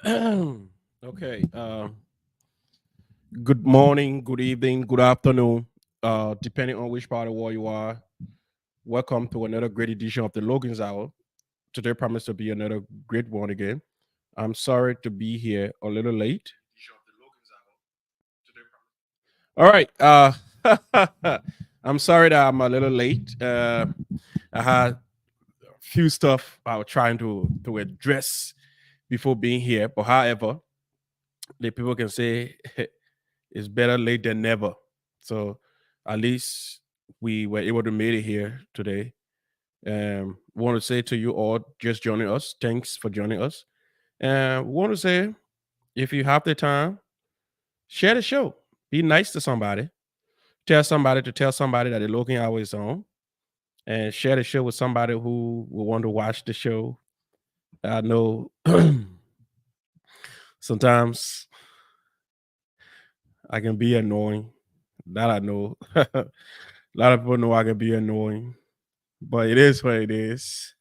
Okay. Good morning, good evening, good afternoon, depending on which part of the world you are. Welcome to another great edition of the Logan's Hour. Today promised to be another great one again. I'm sorry to be here a little late. All right. I'm sorry that I'm a little late. I had a few stuff I was trying to address before being here, but however, the people can say it's better late than never. So at least we were able to make it here today. Want to say to you all just joining us, thanks for joining us. And want to say if you have the time, share the show. Be nice to somebody. Tell somebody that the Logan Hour is on, and share the show with somebody who will want to watch the show. I know sometimes I can be annoying. That I know. A lot of people know I can be annoying, but it is what it is.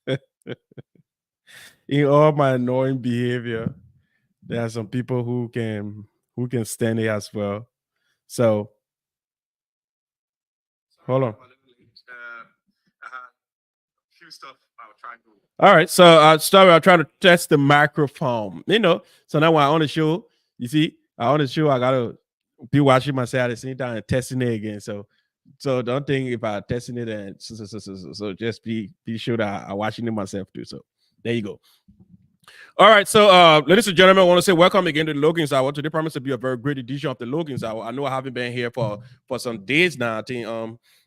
In all my annoying behavior, there are some people who can stand it as well. So hold on. All right, so sorry, I'm trying to test the microphone. So now when I on the show, you see, I on the show, I gotta be watching myself at the same time and testing it again. So don't think if I testing it and so just be sure that I watching it myself too. So there you go. All right, so ladies and gentlemen, I want to say welcome again to the Logan's Hour. Today promised to be a very great edition of the Logan's Hour. I know I haven't been here for some days now. I think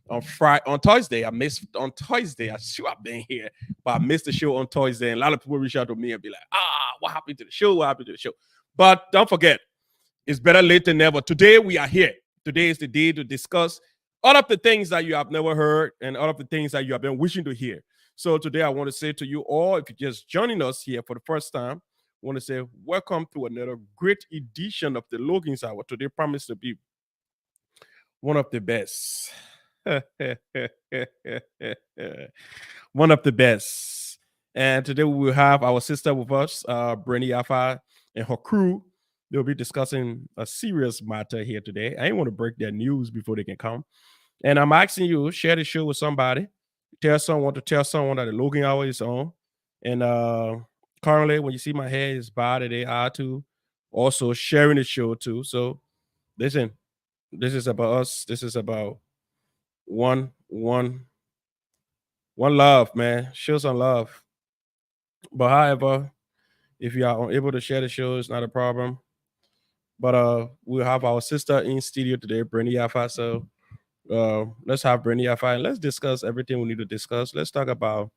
on Friday, on Thursday, I missed on Thursday. I sure I've been here, but I missed the show on Thursday. And a lot of people reach out to me and be like, what happened to the show? What happened to the show? But don't forget, it's better late than never. Today we are here. Today is the day to discuss all of the things that you have never heard and all of the things that you have been wishing to hear. So today I want to say to you all, if you're just joining us here for the first time, I want to say welcome to another great edition of the Logan's Hour. Today promised to be one of the best. One of the best. And today we will have our sister with us, Brenny Yafa, and her crew. They'll be discussing a serious matter here today. I ain't want to break their news before they can come. And I'm asking you, share the show with somebody. Tell someone that the Logan Hour is on. And currently, when you see my hair is bad today, I too also sharing the show too. So listen, this is about us. This is about one, one, one love, man. Show some love. But however, if you are unable to share the show, it's not a problem. But we'll have our sister in studio today, Brandy Yafa. So let's have Brandy Yafa and let's discuss everything we need to discuss. Let's talk about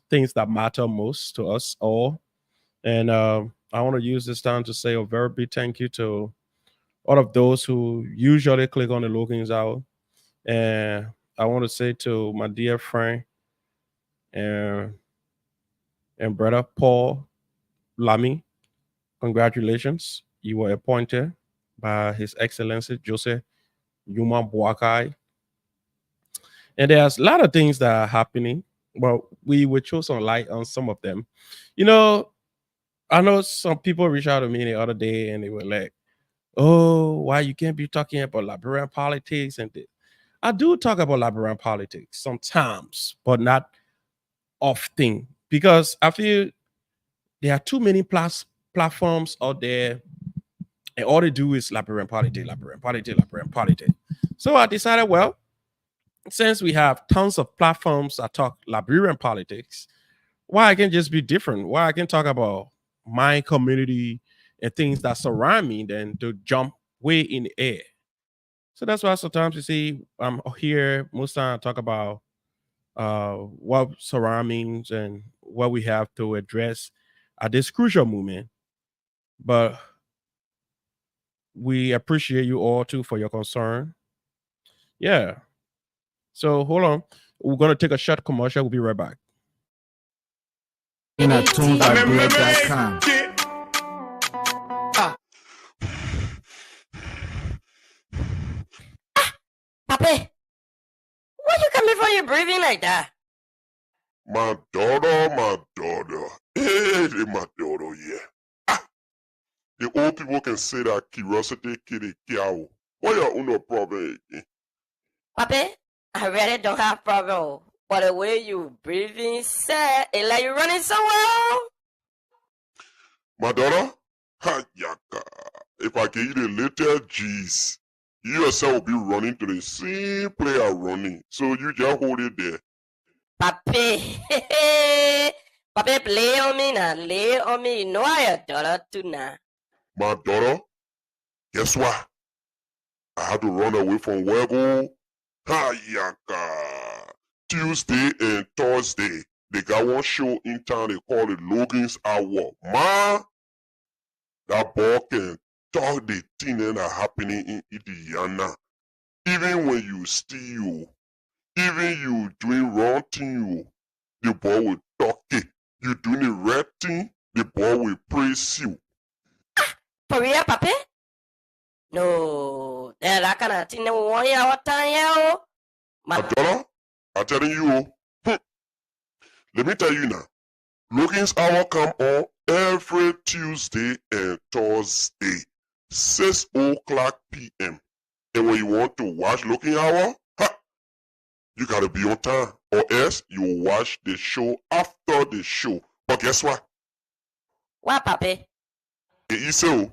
things that matter most to us all. And I want to use this time to say a very big thank you to all of those who usually click on the Logan's Hour. And I want to say to my dear friend and brother Paul Lamy, congratulations. You were appointed by His Excellency Joseph Yuma Boakai. And there's a lot of things that are happening, but we will throw some light on some of them. You know, I know some people reached out to me the other day and they were like, oh, why you can't be talking about Liberian politics and this. I do talk about Liberian politics sometimes, but not often because I feel there are too many platforms out there and all they do is Liberian politics, Liberian politics, Liberian politics. So I decided, well, since we have tons of platforms that talk Liberian politics, why I can just be different? Why I can talk about my community and things that surround me than to jump way in the air. So that's why sometimes you see I'm here most time I talk about what surroundings and what we have to address at this crucial moment. But we appreciate you all too for your concern. Yeah. So hold on. We're gonna take a short commercial. We'll be right back. In at tunesbyblog.com. Papi, why you coming for your breathing like that? My daughter. Hey, my daughter, yeah. The old people can say that curiosity kill the cow. What your own problem again? Papi, I really don't have problem. But the way you breathing, sir, it's like you're running so well. My daughter, ha yaka. If I give you the little G's, you yourself will be running to the same player running. So you just hold it there. Papi, Papi, play on me now, lay on me. You know I your daughter too now. My daughter, guess what? I had to run away from Wego. Ha yaka. Tuesday and Thursday, they got one show in town they call it Logan's Hour. Ma, that ball can talk the thing that are happening in Indiana. Even when you steal, even you doing wrong thing, the ball will talk it. You doing the right thing, the ball will praise you. For real, Papi? No, that kind of thing that we want you all time, yo. My daughter, I'm telling you, let me tell you now. Logan's Hour come on every Tuesday and Thursday, 6 o'clock p.m. And when you want to watch Logan Hour, you gotta be on time, or else you will watch the show after the show. But guess what? What, Papi? It's easy.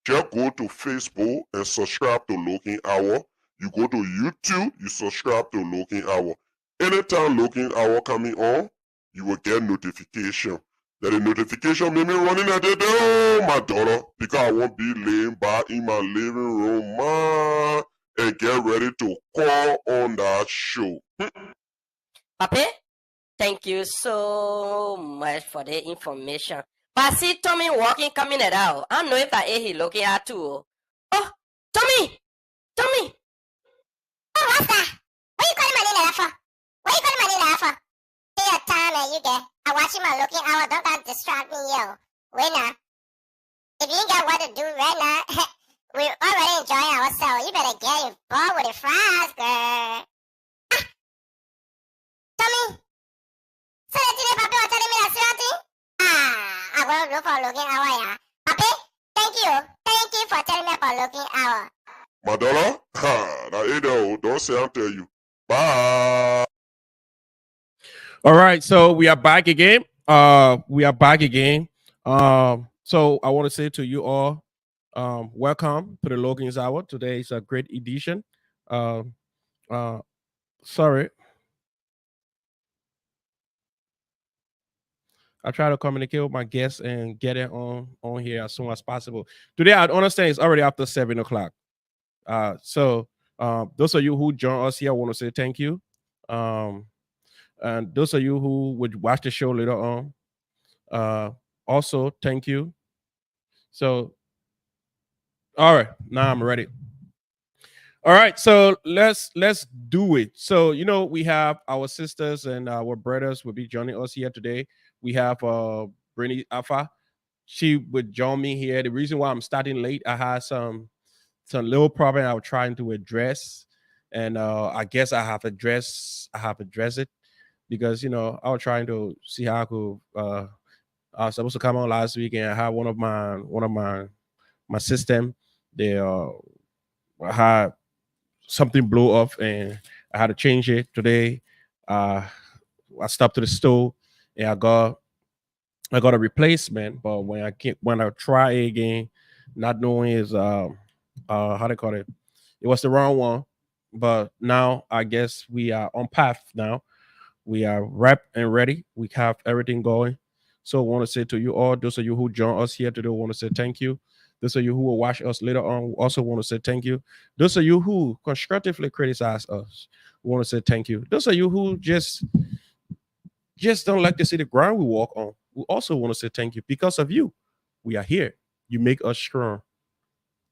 Just go to Facebook and subscribe to Logan Hour. You go to YouTube, you subscribe to Logan Hour. Anytime Logan Hour coming on, you will get notification. That the notification made me running at the door, my daughter, because I won't be laying by in my living room, ma, and get ready to call on that show. Papi, thank you so much for the information. But I see Tommy walking, coming it out. I don't know if I ate he looking at too. Oh, Tommy! Tommy! Oh, what's that? What you calling my name like that for? What you calling my name like that for? Take your time and you get. I'm watching my Looking Hour. Don't that distract me, yo. Wait now. If you ain't got what to do right now, we're already enjoying ourselves. You better get involved with the fries, girl. Ah. Tommy? So that today, Papi was telling me that same thing? I'm going to look for Looking Hour, yeah. Papi, thank you. Thank you for telling me about Looking Hour. My daughter, now Ada, don't say I'll tell you. Bye. All right, so we are back again. So I want to say to you all, welcome to the Logan's Hour. Today is a great edition. Sorry. I try to communicate with my guests and get it on here as soon as possible. Today, I understand it's already after 7 o'clock. So those of you who join us here, I want to say thank you. And those of you who would watch the show later on, also thank you. So, all right, now I'm ready. All right, so let's do it. So we have our sisters and our brothers will be joining us here today. We have Brittany Alpha. She would join me here. The reason why I'm starting late, I had some little problem I was trying to address, and I guess I have addressed it because I was trying to see how I could. I was supposed to come on last week, and I had one of my system. They had something blew off, and I had to change it today. I stopped to the store, and I got a replacement. But when I try again, not knowing is how they call it, it was the wrong one. But now I guess we are on path now. We are wrapped and ready. We have everything going. So I want to say to you all, those of you who join us here today, want to say thank you. Those of you who will watch us later on, also want to say thank you. Those of you who constructively criticize us, want to say thank you. Those of you who just don't like to see the ground we walk on, we also want to say thank you. Because of you, we are here. You make us strong.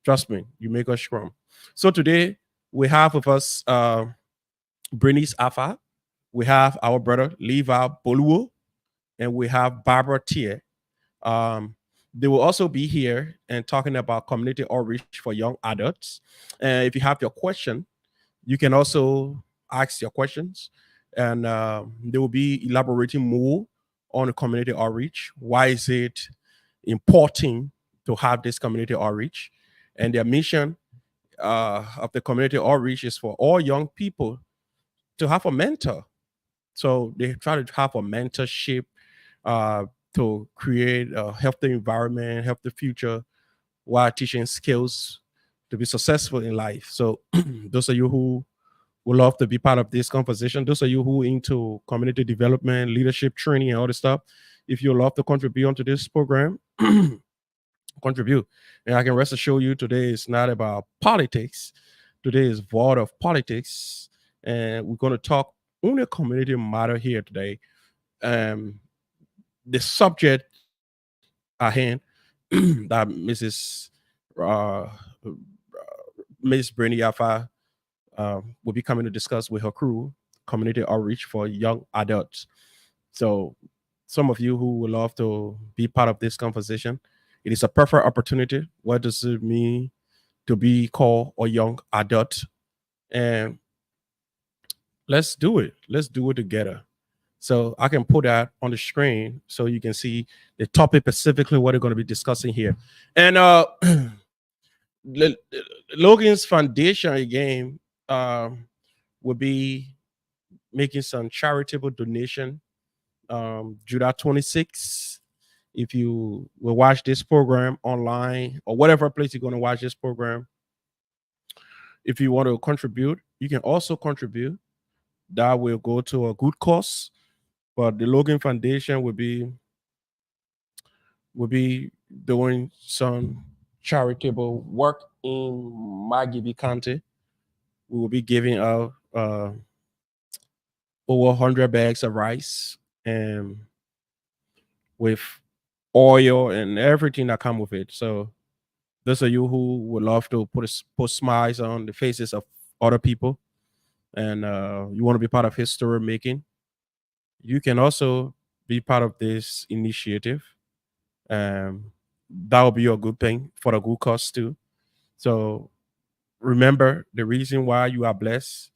Trust me, you make us strong. So today we have with us Bernice Afa, we have our brother Levi Boluo, and we have Barbara Tier. They will also be here and talking about community outreach for young adults. And if you have your question, you can also ask your questions, and they will be elaborating more on the community outreach. Why is it important to have this community outreach. And their mission of the community outreach is for all young people to have a mentor. So they try to have a mentorship uh, to create a healthy environment, healthy future, while teaching skills to be successful in life. So those of you who would love to be part of this conversation, those of you who into community development, leadership training, and all this stuff, if you love to contribute onto this program, contribute. And I can rest assure you today is not about politics. Today is void of politics. And we're going to talk only community matter here today. The subject at hand that Mrs. Uh, Miss Brittany Alpha will be coming to discuss with her crew community outreach for young adults. So, some of you who would love to be part of this conversation, it is a perfect opportunity. What does it mean to be called a young adult? And let's do it. Let's do it together. So I can put that on the screen so you can see the topic specifically what we're going to be discussing here. And Logan's foundation again will be making some charitable donation July 26th. If you will watch this program online or whatever place you're going to watch this program, if you want to contribute, you can also contribute. That will go to a good cause. But the Logan Foundation will be doing some charitable work in Magibi County. We will be giving out over 100 bags of rice and with oil and everything that come with it. So those of you who would love to put smiles on the faces of other people and you want to be part of history making, you can also be part of this initiative. That will be a good thing for the good cause too. So remember the reason why you are blessed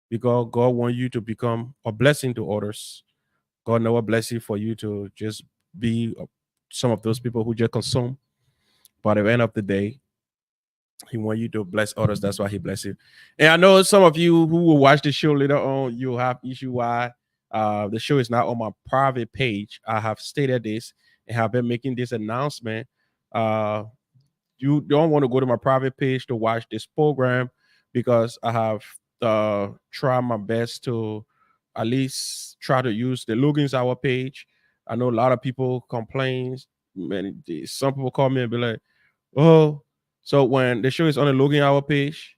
because God wants you to become a blessing to others. God never bless you for you to just be some of those people who just consume. But at the end of the day, He wants you to bless others. That's why He bless you. And I know some of you who will watch the show later on, you'll have issue why the show is not on my private page. I have stated this and have been making this announcement. Uh, you don't want to go to my private page to watch this program because I have tried my best to at least try to use the Logan's Hour page. I know a lot of people complain. Some people call me and be like, "Oh, so when the show is on the Logan Hour page,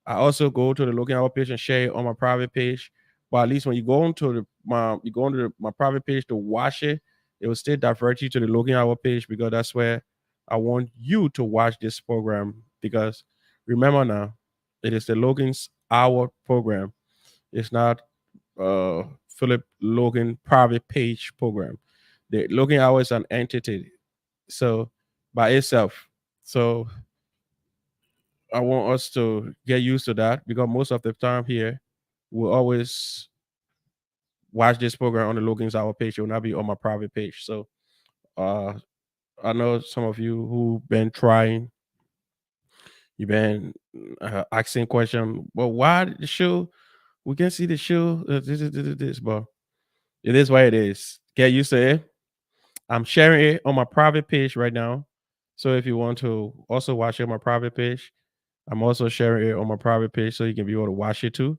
I also go to the Logan Hour page and share it on my private page. But at least when you go onto my private page to watch it, it will still divert you to the Logan Hour page because that's where I want you to watch this program. Because remember now, it is the Logan's Hour program. It's not Philip Logan private page program. The Logan Hour is an entity, so by itself. So I want us to get used to that because most of the time here, we'll always watch this program on the Logan's Hour page. It will not be on my private page. So uh, I know some of you who've been trying, you've been asking question. Well, why the show? We can see the show. This, but it is what it is. Get used to it. I'm sharing it on my private page right now. So if you want to also watch it on my private page, I'm also sharing it on my private page so you can be able to watch it too.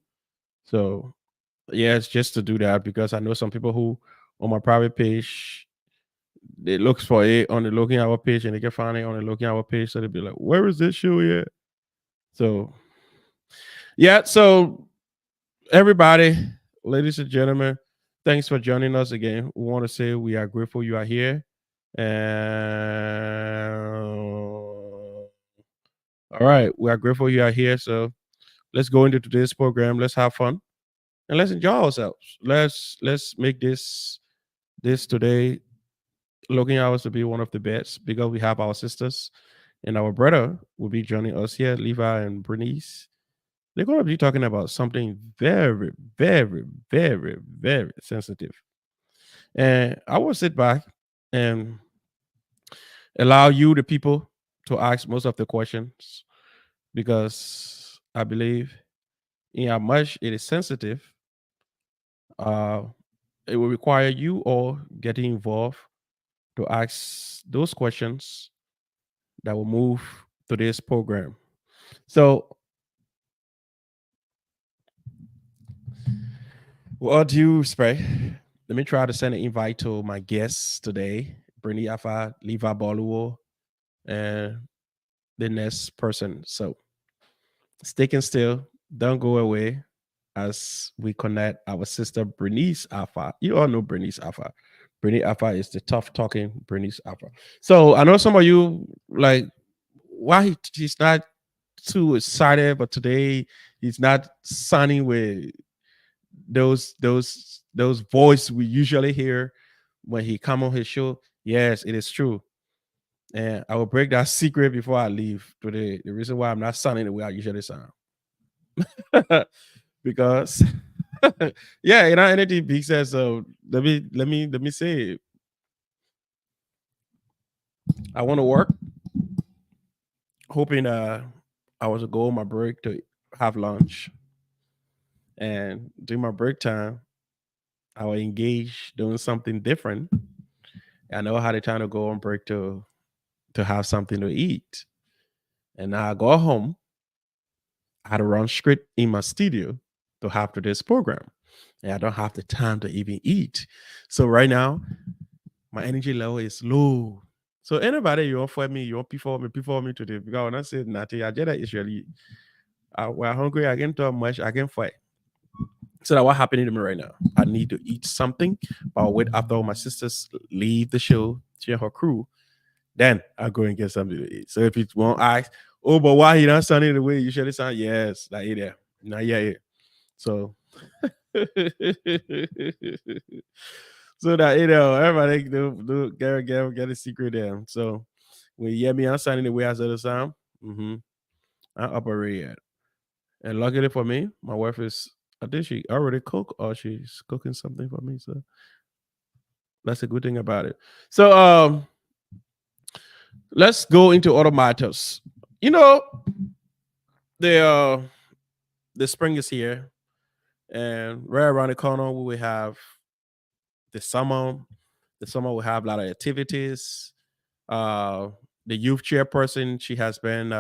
So yeah, it's just to do that because I know some people who on my private page they look for it on the Looking Hour page and they can find it on the Looking Hour page. So they'll be like, where is this show yet? So yeah, so everybody, ladies and gentlemen, thanks for joining us again. We want to say we are grateful you are here. And all right, we are grateful you are here. So let's go into today's program. Let's have fun and let's enjoy ourselves. Let's make this today looking ours to be one of the best because we have our sisters and our brother will be joining us here, Levi and Bernice. They're going to be talking about something very, very, very, very sensitive. And I will sit back and allow you, the people, to ask most of the questions because I believe in how much it is sensitive, uh, it will require you all getting involved to ask those questions that will move to this program. So, what do you spray? Let me try to send an invite to my guests today, Brittany Afa, Levi Boluo, and the next person. So, sticking still, don't go away as we connect our sister Bernice Alpha. You all know Bernice Alpha. Bernice Alpha is the tough talking Bernice Alpha. So I know some of you like why he's not too excited, but today he's not signing with those voice we usually hear when he come on his show. Yes, it is true. And I will break that secret before I leave today. The reason why I'm not sounding the way I usually sound. Because yeah, you know, anything big says so. Let me say it. I want to work, hoping I was to go on my break to have lunch, and during my break time, I will engage doing something different. I know how the time to go on break to have something to eat, and now I go home. I had to run straight in my studio to have to this program, and I don't have the time to even eat. So right now, my energy level is low. So anybody you want for me, you want before me today. Because when I say nothing, I just usually we're hungry, I can talk much, I can fight. So that what happening to me right now? I need to eat something, but I'll wait after all my sisters leave the show, she and her crew. Then I'll go and get something to eat. So if it won't ask, oh, but why he not sounding the way you usually sound? Yes, like there. Not yet. So so that everybody do get a secret there. So when you hear me, I'm sounding the way I said the sound. I operate it. And luckily for me, my wife is I think she already cooked or she's cooking something for me. So that's a good thing about it. So let's go into other matters. You know, the the spring is here and right around the corner we will have the summer. The summer will have a lot of activities. Uh, the youth chairperson, she has been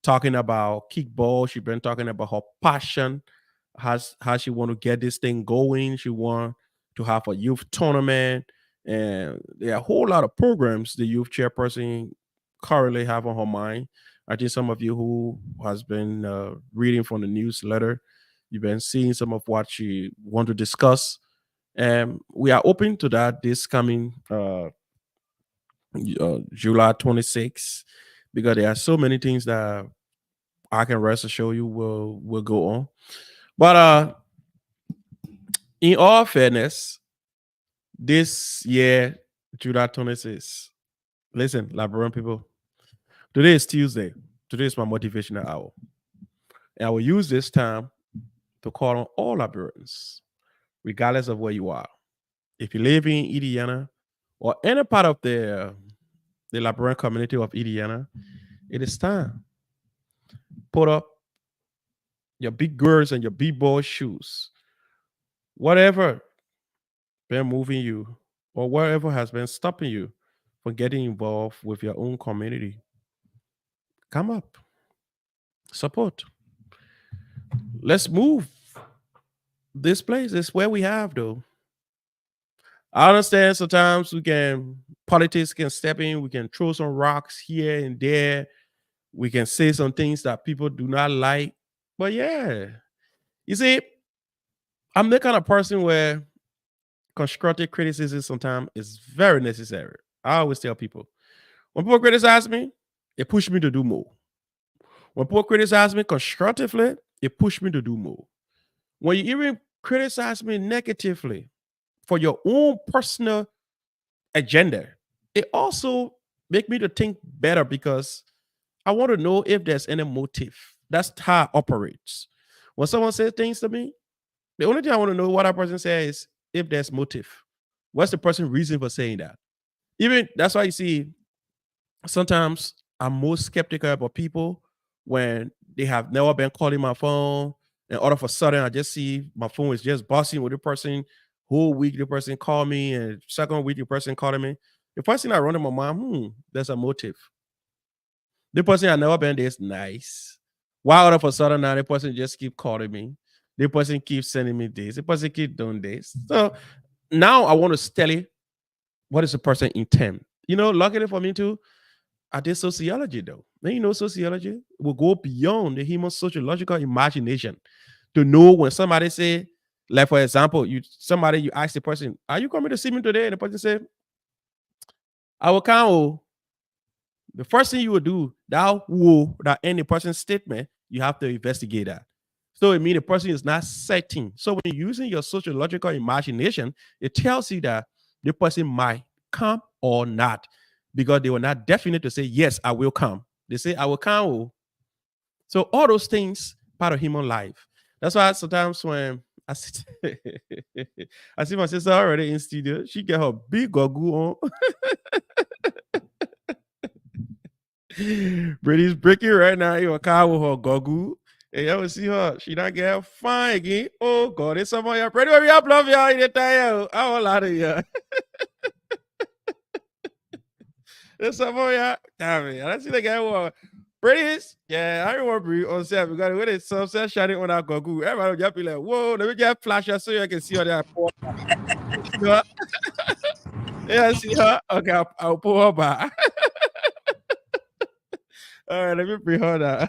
talking about kickball. She's been talking about her passion, how she want to get this thing going. She want to have a youth tournament, and there are a whole lot of programs the youth chairperson currently have on her mind. I think some of you who has been reading from the newsletter, you've been seeing some of what she want to discuss, and we are open to that this coming July 26th because there are so many things that I can rest assure you will go on. But in all fairness, this year, July 26th, listen, Liberian people, today is Tuesday. Today is my motivational hour. And I will use this time to call on all Liberians, regardless of where you are. If you live in Indiana or any part of the Liberian community of Indiana, it is time. Put up your big girls and your big boy shoes. Whatever been moving you or whatever has been stopping you from getting involved with your own community, come up, support. Let's move. This place is where we have though. I understand sometimes politics can step in, we can throw some rocks here and there, we can say some things that people do not like. But yeah, you see, I'm the kind of person where constructive criticism sometimes is very necessary. I always tell people when people criticize me, it pushes me to do more. When people criticize me constructively, it pushes me to do more. When you even criticize me negatively for your own personal agenda, it also make me to think better because I want to know if there's any motive. That's how it operates. When someone says things to me, the only thing I want to know what that person says is if there's motive. What's the person's reason for saying that? Even that's why you see sometimes I'm most skeptical about people when they have never been calling my phone, and all of a sudden I just see my phone is just buzzing with the person. Whole week the person called me, and second week the person calling me. The first thing I run to my mind, there's a motive. The person I never been this nice. Why all of a sudden now the person just keep calling me? The person keeps sending me this. The person keep doing this. So now I want to study what is the person intent. Luckily for me too, I did sociology though. Then sociology will go beyond the human sociological imagination to know when somebody say, like for example, you ask the person, "Are you coming to see me today?" And the person say, "I will come." Oh." The first thing you will do, that any person's statement, you have to investigate that. So it means the person is not certain. So when you're using your sociological imagination, it tells you that the person might come or not, because they were not definite to say, yes, I will come. They say, I will come. Oh. So all those things, part of human life. That's why sometimes when I see, I see my sister already in studio, she get her big goggle on. Brittany's breaking right now. You a car with her goggle. And y'all see her. She not get fine again. Oh God, it's someone y'all. Pretty we up love y'all in the time. I will lot of y'all. There's someone y'all. Damn it. I see the guy who British. Yeah, I remember on set because when it's sunset shining on our goggle, everybody will just be like, whoa, let me just flash her so you can see her there. See her? Yeah, see her? Okay, I'll pull her back. All right, let me bring her down.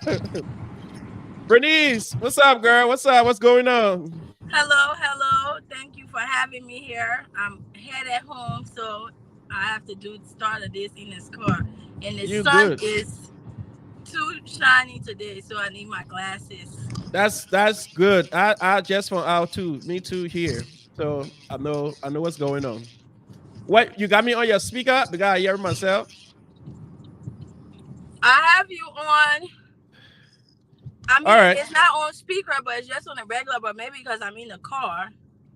Bernice, what's up, girl? What's up? What's going on? Hello. Thank you for having me here. I'm headed home, so I have to do the start of this in this car. And the You sun good? is too shiny today, so I need my glasses. That's good. I just found out too. Me too here. So I know what's going on. What you got me on your speaker? Because I hear myself. I have you on. I All mean, right. it's not on speaker, but it's just on the regular. But maybe because I'm in the car.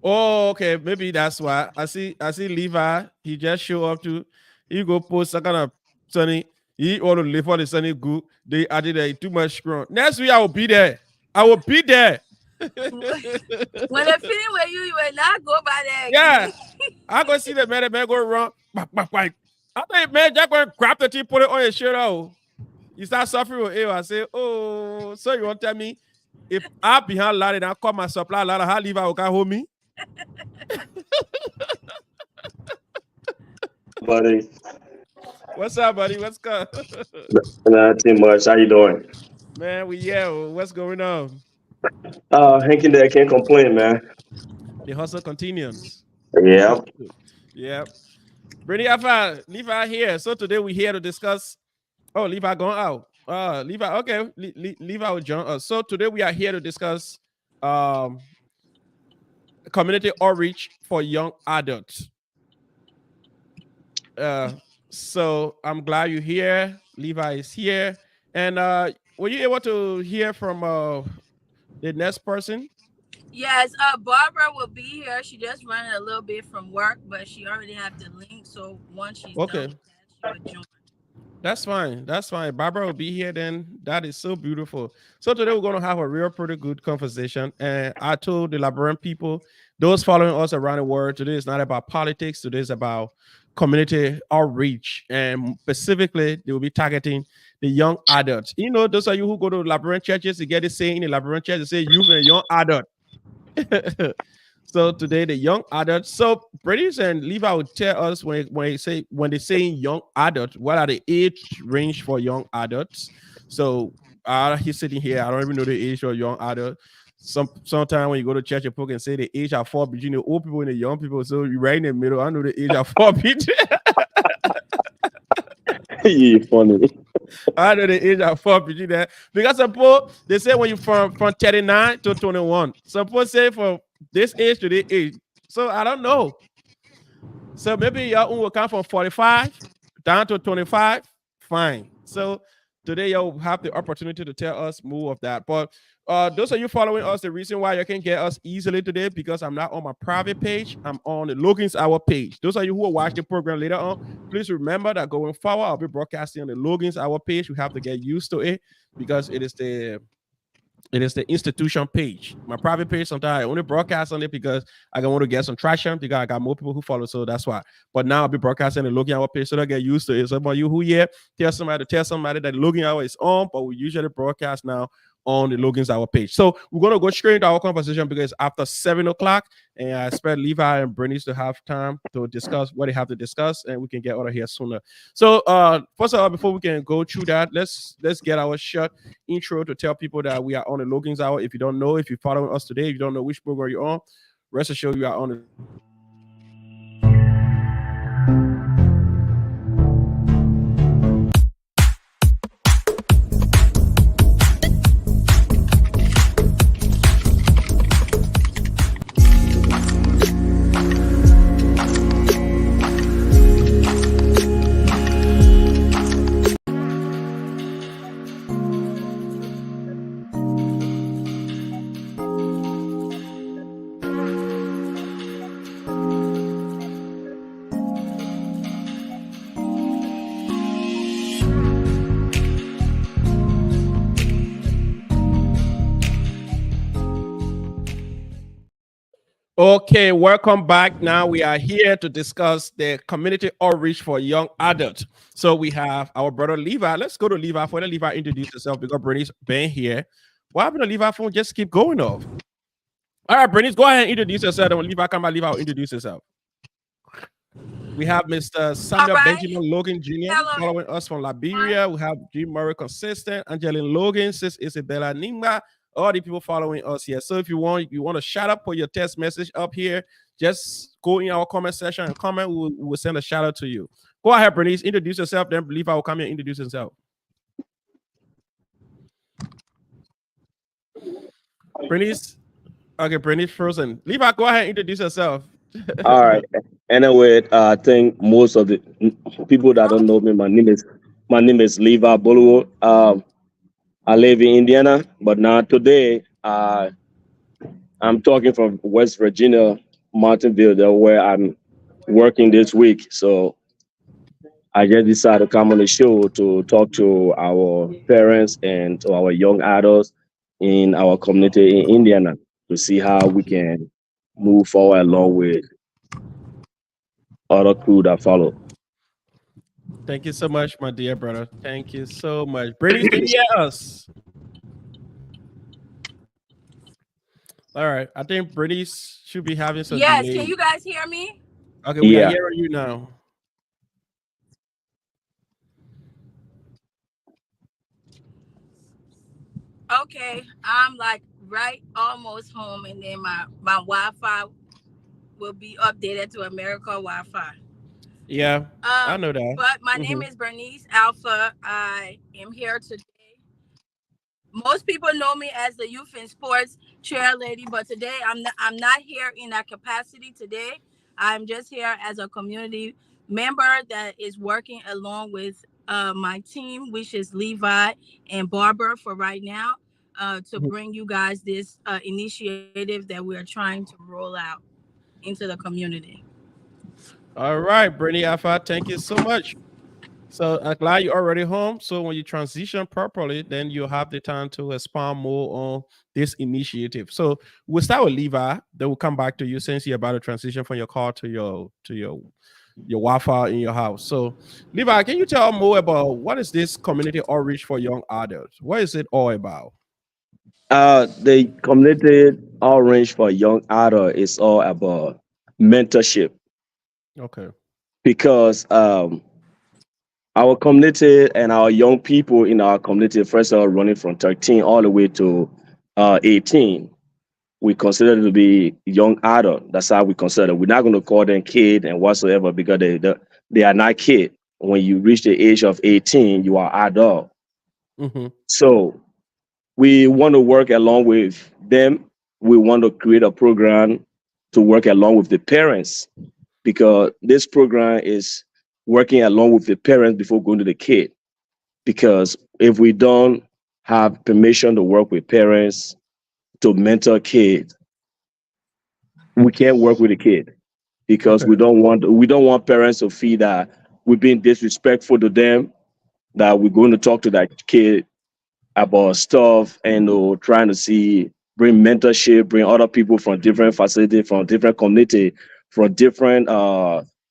Oh, okay. Maybe that's why. I see Levi. He just show up to he go post some kind of sunny. He ought to live for the sunny good. They added too much scrum. Next week I will be there. I will be there. When the feeling with you will not go by there Yeah. again. I go see the man go wrong. I think man just go grab the tea, put it on your shirt. Oh, you start suffering with ill. I say, oh, so you want to tell me if I behind ladder and I call my supply ladder, how leave I will hold me? Buddy, What's up, buddy? What's good? not too much. How you doing? Man, what's going on? Hank and Dad can't complain, man. The hustle continues. Yeah. Yeah. Brittany, Levi here. So today we're here to discuss. Oh, Levi going out. Levi, okay. Levi will join us. So today we are here to discuss um community outreach for young adults. Uh, so I'm glad you're here. Levi is here. And were you able to hear from the next person? Yes, Barbara will be here. She just running a little bit from work, but she already have the link. So once she's done Okay. with that, she will join. That's fine. That's fine. Barbara will be here then. That is so beautiful. So today we're going to have a real pretty good conversation. And I told the Labyrinth people, those following us around the world, today is not about politics. Today is about community outreach. And specifically, they will be targeting the young adults. Those of you who go to Labyrinth churches, you get this saying in the Labyrinth church, they say youth and young adult. So today the young adults. So British and Levi will tell us when they say young adult, what are the age range for young adults? So he's sitting here. I don't even know the age of young adult. Sometimes when you go to church, you can say the age are fall between the old people and the young people. So you're right in the middle. I know the age are fall between. You funny. I know the age are fall between that because suppose they say when you from 39 to 21. Suppose say from this age to this age. So I don't know. So maybe your own will come from 45 down to 25. Fine. So today you'll have the opportunity to tell us more of that. But Those of you following us, the reason why you can get us easily today because I'm not on my private page. I'm on the Logan's Hour page. Those of you who will watch the program later on, please remember that going forward, I'll be broadcasting on the Logan's Hour page. We have to get used to it because it is the institution page. My private page, sometimes I only broadcast on it because I want to get some traction because I got more people who follow. So that's why. But now I'll be broadcasting the Logan Hour page so they get used to it. So about you who here, tell somebody that Logan Hour is on, but we usually broadcast now on the Logan's Hour page. So we're gonna go straight into our conversation because after 7 o'clock, and I expect Levi and Bernice to have time to discuss what they have to discuss, and we can get out of here sooner. So first of all, before we can go through that, let's get our short intro to tell people that we are on the Logan's Hour. If you don't know, if you're following us today, if you don't know which program you're on, rest assured you are on the Okay, welcome back. Now we are here to discuss the community outreach for young adults. So we have our brother Levi. Let's go to Levi. For Levi, introduce yourself because Bernice been here. What happened to Levi phone? Just keep going off. All right, Bernice, go ahead and introduce yourself. And when Levi come back, Levi will introduce yourself. We have Mr. Samuel right. Benjamin Logan Jr. Hello. following us from Liberia. We have G. Murray Consistent, Angeline Logan, Sis Isabella Nima, all the people following us here. So if you want to shout out, put your text message up here. Just go in our comment section and comment. We will send a shout out to you. Go ahead, Bernice. Introduce yourself. Then Levi will come here and introduce himself. Bernice. Okay, Bernice frozen. Levi, go ahead and introduce yourself. All right. Anyway, I think most of the people that don't know me, my name is Levi Bulu. I live in Indiana, but now today I'm talking from West Virginia, Martinville, there where I'm working this week. So I just decided to come on the show to talk to our parents and to our young adults in our community in Indiana to see how we can move forward along with other crew that follow. Thank you so much, my dear brother. Thank you so much. Bernice, can you hear us? All right. I think Bernice should be having some Yes, delay. can you guys hear me? Okay, we Yeah. are hearing you now. Okay, I'm like right almost home, and then my Wi-Fi will be updated to America Wi-Fi. Yeah, I know that. But my name is Bernice Alpha. I am here today. Most people know me as the youth and sports chair lady, but today I'm not here in that capacity today. I'm just here as a community member that is working along with my team, which is Levi and Barbara for right now, to bring you guys this initiative that we're trying to roll out into the community. All right, Brittany Alpha, thank you so much. So I'm glad you're already home. So when you transition properly, then you'll have the time to expand more on this initiative. So we'll start with Levi. Then we'll come back to you since you're about to transition from your car to your Wi-Fi in your house. So Levi, can you tell more about what is this community outreach for young adults? What is it all about? The community outreach for young adult is all about mentorship Okay. because our community and our young people in our community, first of all, running from 13 all the way to 18, we consider to be young adult. That's how we consider it. We're not going to call them kid and whatsoever because they are not kid. When you reach the age of 18, you are adult. So we want to work along with them. We want to create a program to work along with the parents because this program is working along with the parents before going to the kid. Because if we don't have permission to work with parents to mentor kids, we can't work with the kid because Okay. we don't want parents to feel that we're being disrespectful to them, that we're going to talk to that kid about stuff and trying to see bring mentorship, bring other people from different facilities, from different community, from different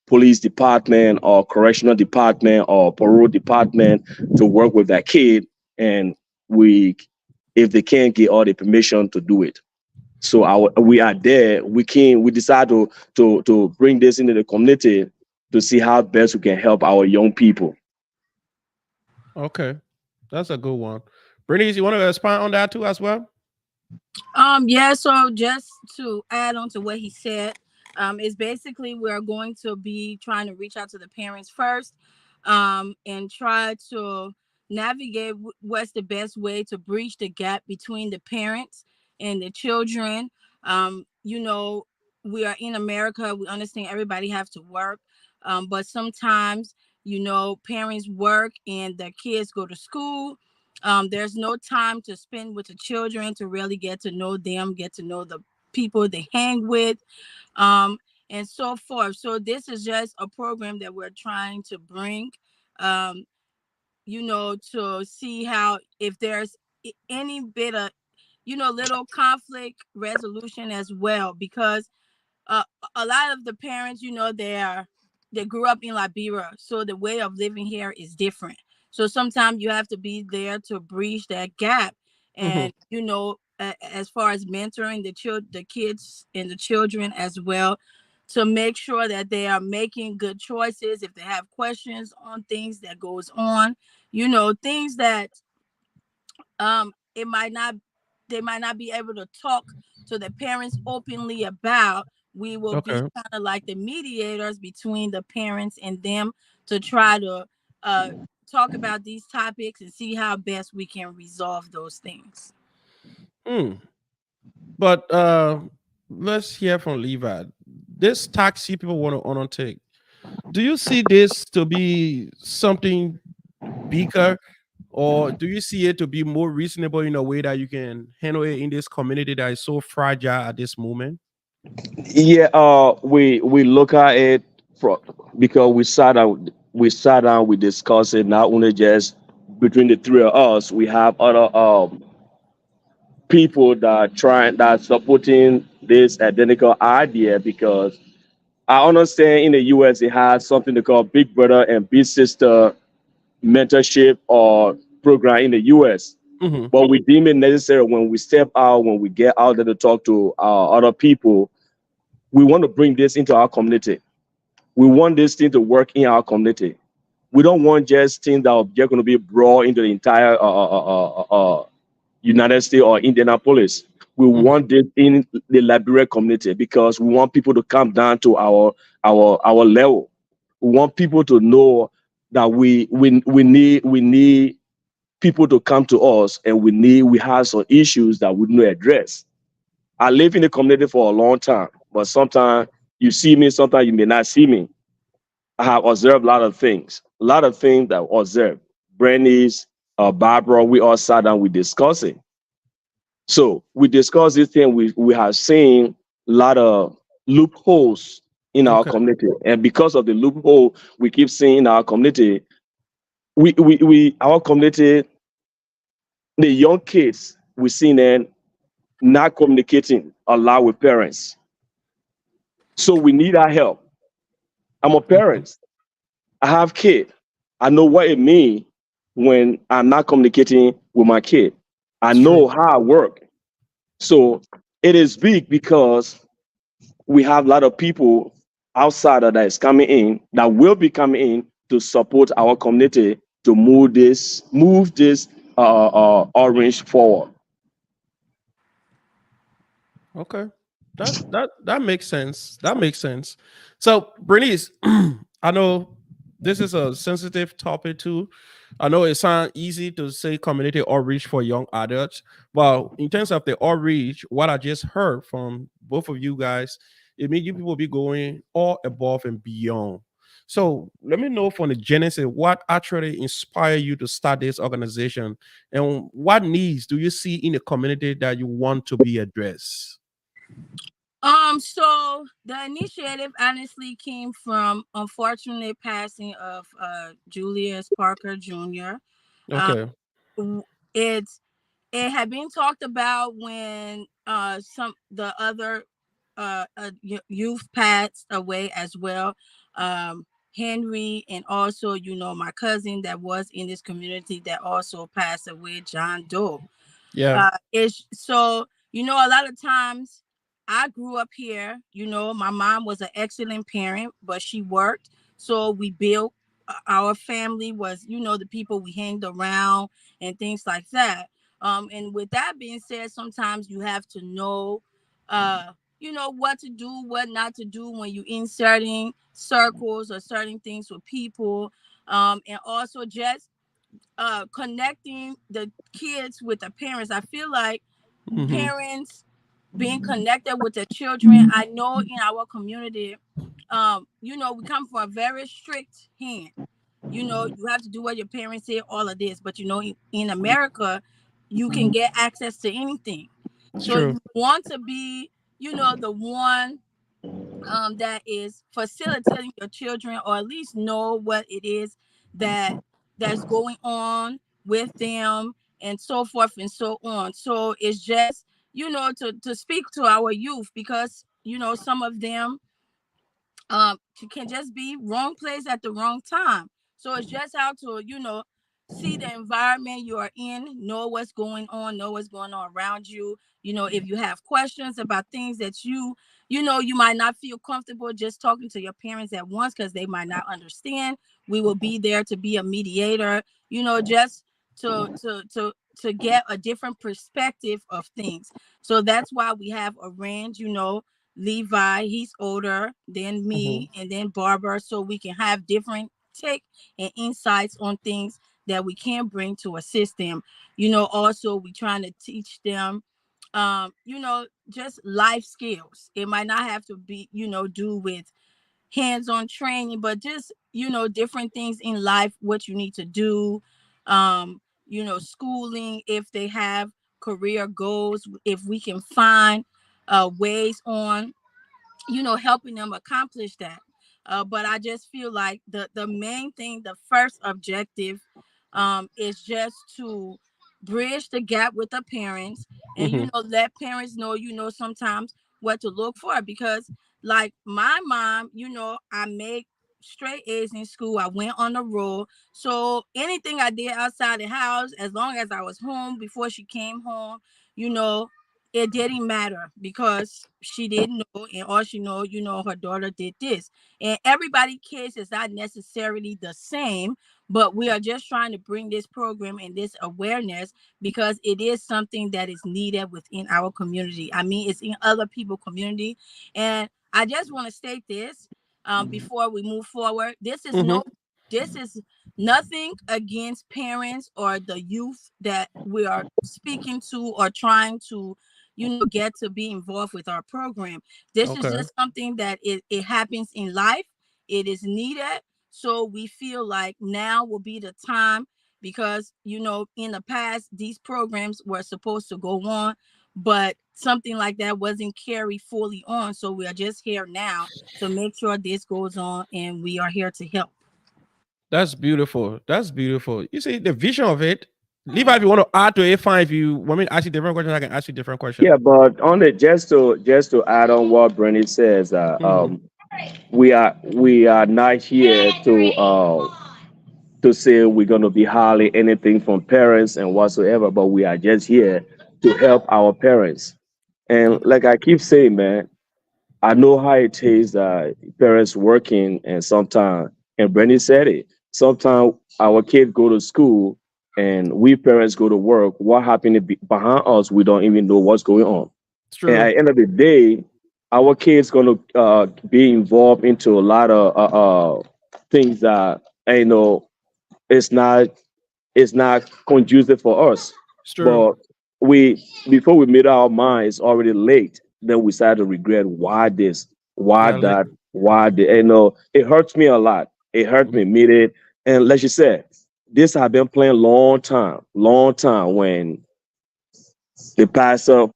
police department or correctional department or parole department to work with that kid, and we if they can't get all the permission to do it. So we are there. We decide to bring this into the community to see how best we can help our young people. Okay. That's a good one. Bernice, you want to expand on that too as well? Yeah, so just to add on to what he said, is basically we're going to be trying to reach out to the parents first, and try to navigate what's the best way to bridge the gap between the parents and the children. You know, we are in America, we understand everybody have to work, but sometimes, you know, parents work and their kids go to school. There's no time to spend with the children to really get to know them, get to know the people they hang with, um, and so forth. So this is just a program that we're trying to bring, um, you know, to see how if there's any bit of, you know, little conflict resolution as well, because uh, a lot of the parents, you know, they grew up in Liberia, so the way of living here is different. So sometimes you have to be there to bridge that gap, Hmm. and you know, as far as mentoring the kids and the children as well, to make sure that they are making good choices. If they have questions on things that goes on, you know, things that it might not they might not be able to talk to the parents openly about, we will be Okay. kind of like the mediators between the parents and them to try to uh talk about these topics and see how best we can resolve those things. Hmm. But let's hear from Levi. This taxi people want to undertake. Do you see this to be something bigger, or do you see it to be more reasonable in a way that you can handle it in this community that is so fragile at this moment? Yeah, we look at it from because we sat down, we discussed it not only just between the three of us. We have other people that supporting this identical idea because I understand in the US it has something they call Big Brother and Big Sister mentorship or program in the US. Hmm. But we deem it necessary when we step out, when we get out there to talk to other people. We want to bring this into our community. We want this thing to work in our community. We don't want just things that are just going to be brought into the entire United States or Indianapolis. We Hmm. want this in the Liberia community because we want people to come down to our level. We want people to know that we need people to come to us, and we have some issues that we need to address. I live in the community for a long time, but sometimes you see me, sometimes you may not see me. I have observed a lot of things that I observed. Bernice, Barbara, we all sat down, we discussed it. So we discussed this thing. We have seen a lot of loopholes in our Okay. community, and because of the loophole we keep seeing in our community, we our community, the young kids, we see them not communicating a lot with parents. So we need our help. I'm a Mhm. parent. I have kid. I know what it means when I'm not communicating with my kid. I It's true. know how I work. So it is big because we have a lot of people outside that is coming in, that will be coming in to support our community to move this orange forward. Okay. That makes sense. That makes sense. So, Bernice, I know this is a sensitive topic too. I know it sounds easy to say community outreach for young adults. Well, in terms of the outreach, what I just heard from both of you guys, it means you people be going all above and beyond. So let me know from the genesis what actually inspired you to start this organization, and what needs do you see in the community that you want to be addressed? So the initiative honestly came from unfortunate passing of Julius Parker Jr. Um, Okay. it's it had been talked about when some the other youth passed away as well. Henry, and also my cousin that was in this community that also passed away, John Doe. Yeah. It's so a lot of times I grew up here. My mom was an excellent parent, but she worked, so we built our family was the people we hanged around and things like that. And with that being said, sometimes you have to know what to do, what not to do when you in certain circles or certain things with people. And also just connecting the kids with the parents. I feel like Mm-hmm. parents being connected with their children. I know in our community, we come from a very strict hand. You have to do what your parents say, all of this. But in America, you can get access to anything. It's So true. you want to be, the one that is facilitating your children, or at least know what it is that's going on with them, and so forth and so on. So it's just to speak to our youth, because some of them can just be wrong place at the wrong time. So it's just how to see the environment you are in, know what's going on, know what's going on around you. If you have questions about things that you might not feel comfortable just talking to your parents at once because they might not understand, we will be there to be a mediator, just to get a different perspective of things. So that's why we have a range. Levi, he's older than Mm-hmm. me, and then Barbara, so we can have different take and insights on things that we can bring to assist them. Also we trying to teach them just life skills. It might not have to be, do with hands-on training, but just different things in life, what you need to do. Schooling, if they have career goals, if we can find ways on helping them accomplish that. But I just feel like the main thing, the first objective, is just to bridge the gap with the parents, and Mm-hmm. let parents know sometimes what to look for. Because like my mom, I made straight A's in school. I went on the road, so anything I did outside the house, as long as I was home before she came home, you know it didn't matter, because she didn't know, and all she know, her daughter did this. And everybody kids is not necessarily the same, but we are just trying to bring this program and this awareness, because it is something that is needed within our community. I mean, it's in other people community. And I just want to state this, before we move forward. Mm-hmm. This is nothing against parents or the youth that we are speaking to or trying to get to be involved with our program. This is Okay. just something that it happens in life. It is needed. So we feel like now will be the time, because in the past these programs were supposed to go on, but something like that wasn't carried fully on. So we are just here now to make sure this goes on, and we are here to help. That's beautiful. That's beautiful. You see the vision of it. Levi, if you want to add to it, fine. If you want me to ask you different questions, I can ask you different questions. Yeah, but on it, just to add on what Bernie says, Mm-hmm. we are not here to say we're going to be hardly anything from parents and whatsoever, but we are just here to help our parents. And Okay. like I keep saying, man, I know how it is, parents working, and sometimes, and Bernie said it, sometimes our kids go to school and we parents go to work. What happened behind us, we don't even know what's going on. It's And at true. the end of the day, our kids gonna be involved into a lot of things that it's not it's not conducive for us. It's true. But we before we made our minds already late, then we started to regret why this, why Yeah. that, why the it hurts me a lot. It hurt me, made it. And like you said, this have been playing long time when the pastor,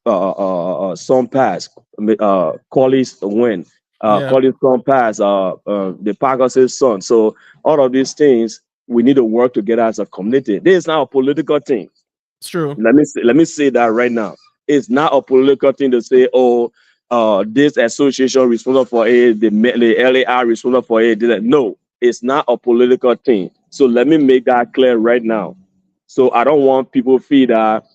some pass, Collins win, Yeah, Collins some pass, the Parkinson's son. So all of these things, we need to work together as a community. This is not a political thing. it's true. Let me say that right now. It's not a political thing to say, oh, this association responsible for it, the LAR responsible for it. No, it's not a political thing. So let me make that clear right now. So I don't want people to feel that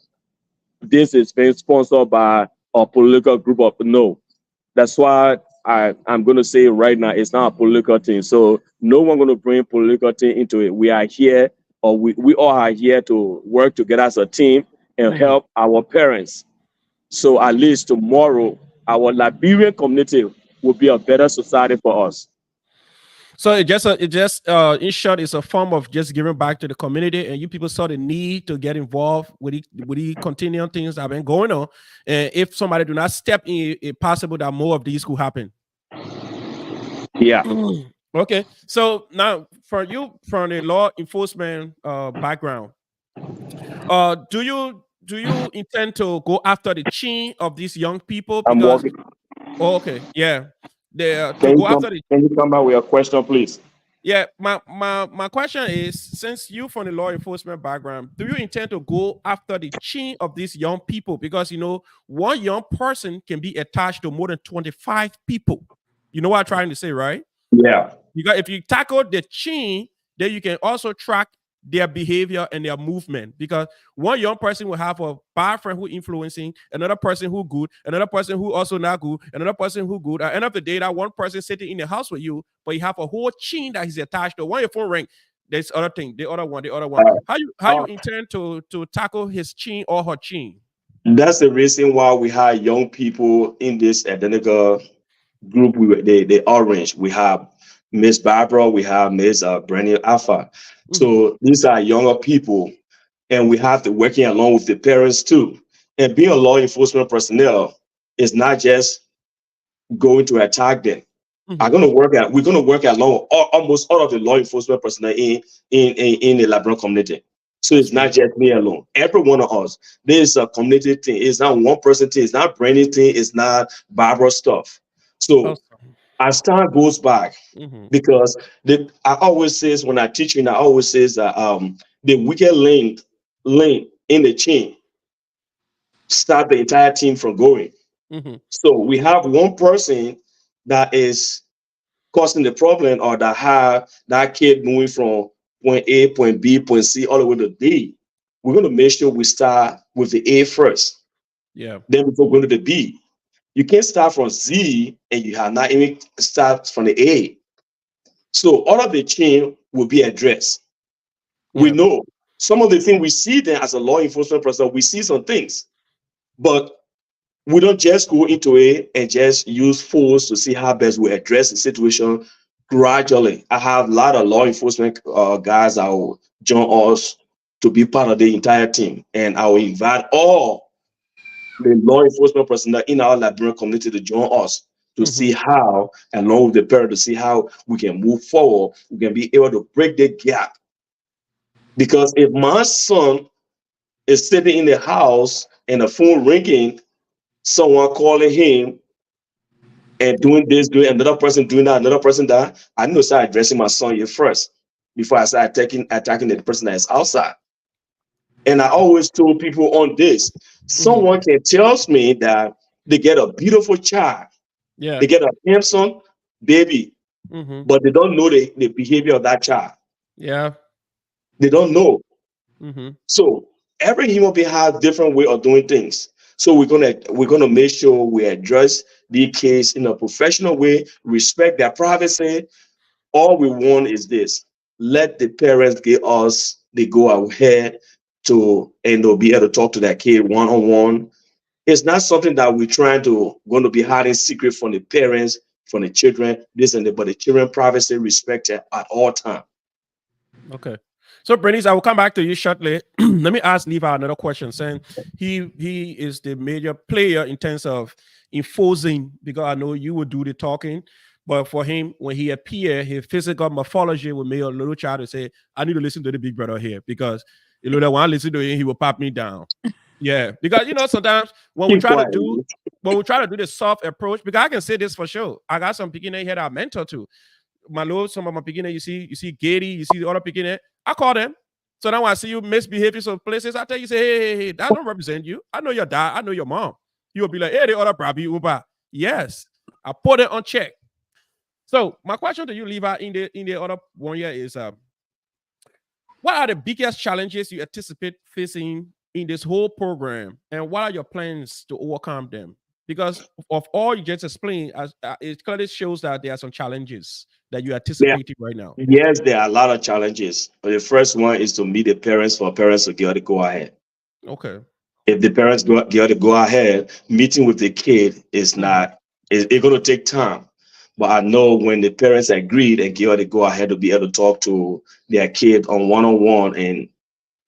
this is being sponsored by a political group of no. That's why I'm going to say right now it's not a political thing. So no one going to bring political thing into it. We are here, or we all are here to work together as a team and Mhm. help our parents. So at least tomorrow, our Liberian community will be a better society for us. So it just in short, it's a form of just giving back to the community, and you people saw the need to get involved with the continuing things that have been going on. And if somebody do not step in, it's possible that more of these could happen. Yeah. Okay, so now for you from the law enforcement background, do you intend to go after the chin of these young people? I'm Because walking. oh, okay, yeah, they to go after the Can you come back with your question, please? yeah. My question is, since you from the law enforcement background, do you intend to go after the chin of these young people? Because one young person can be attached to more than 25 people. You know what I'm trying to say, right? Yeah. Because if you tackle the chin, then you can also track their behavior and their movement. Because one young person will have a bad friend who influencing, another person who good, another person who also not good, another person who good. At the end of the day, that one person sitting in the house with you, but you have a whole chain that he's attached to. When your phone ring, there's other thing, the other one, the other one. Uh, How you uh, intend to tackle his chain or her chain? that's the reason why we have young people in this identical group. The orange. We have Miss Barbara. We have Miss Brandy Alpha. Mm-hmm, So these are younger people, and we have to working along with the parents too. And being a law enforcement personnel is not just going to attack them. mm-hmm. We're gonna work along almost all of the law enforcement personnel in the Liberian community. So That's it's not great. just me alone. Every one of us. There's a community thing. It's not one person thing. It's not Brandy thing. It's not Barbara stuff. So Awesome. as time goes by, Mm-hmm, because I always says when I teach you, I always says that the weaker link in the chain stop the entire team from going. mm-hmm. So we have one person that is causing the problem, or that have that kid moving from point A, point B, point C, all the way to D. We're going to make sure we start with the A first, Yeah, then before going to the B. You can't start from Z and you have not even start from the A. So all of the chain will be addressed. We yeah. know some of the things we see then as a law enforcement person, we see some things, but we don't just go into it and just use force to see how best we address the situation gradually. I have a lot of law enforcement guys that will join us to be part of the entire team, and I will invite all the law enforcement personnel in our Liberian community to join us to Mm-hmm. see how, along with the parent, to see how we can move forward. We can be able to break the gap. Because if my son is sitting in the house and the phone ringing, someone calling him and doing this, doing another person doing that, another person that, I need to start addressing my son here first before I start attacking the person that is outside. And I always told people on this, Mm-hmm. someone can tell me that they get a beautiful child, Yeah. they get a handsome baby, Mm-hmm. but they don't know the behavior of that child. Yeah. They don't know. Mm-hmm. So every human being has different way of doing things. So we're gonna make sure we address the case in a professional way, respect their privacy. All we want is this: let the parents give us the go ahead to, and they'll be able to talk to their kid one on one. It's not something that we're trying to going to be hiding secret from the parents, from the children, this and that, but the children privacy respected at all times. Okay. So, Bernice, I will come back to you shortly. Let me ask Levi another question. Saying he is the major player in terms of enforcing, because I know you will do the talking. But for him, when he appeared, his physical morphology would make a little child to say, I need to listen to the big brother here because you know that when I listen to him, he will pop me down. Yeah. Because sometimes when we Keep try to quiet. do this soft approach, because I can say this for sure. I got some beginner here that I mentor to. My Lord, some of my beginner, you see Gady, you see the other beginner. I call them. So now when I see you misbehaving some places, I tell you, say, hey, that don't represent you. I know your dad, I know your mom. You'll be like, hey, the other Brabby Uber. Yes. I put it on check. So my question to you, Levi, in the other one year is what are the biggest challenges you anticipate facing in this whole program, and what are your plans to overcome them? Because of all you just explained, as it clearly shows that there are some challenges that you're Yeah. anticipating right now. Yes, there are a lot of challenges. But the first one is to meet the parents for parents to get the go ahead. Okay. If the parents get the go ahead, meeting with the kid is not it's going to take time. But I know when the parents agreed and give the go ahead to be able to talk to their kid on one, and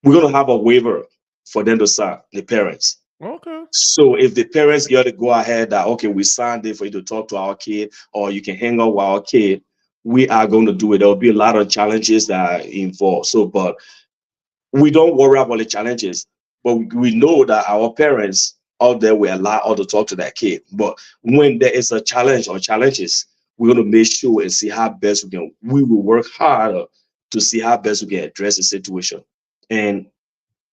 we're going to have a waiver for them to sign, the parents. Okay. So if the parents get to go ahead that okay, we signed it for you to talk to our kid, or you can hang out with our kid, we are going to do it. There'll be a lot of challenges that are involved. So, but we don't worry about the challenges, but we know that our parents out there will allow us to talk to that kid. But when there is a challenge or challenges, we're going to make sure and see how best we can. We will work harder to see how best we can address the situation, and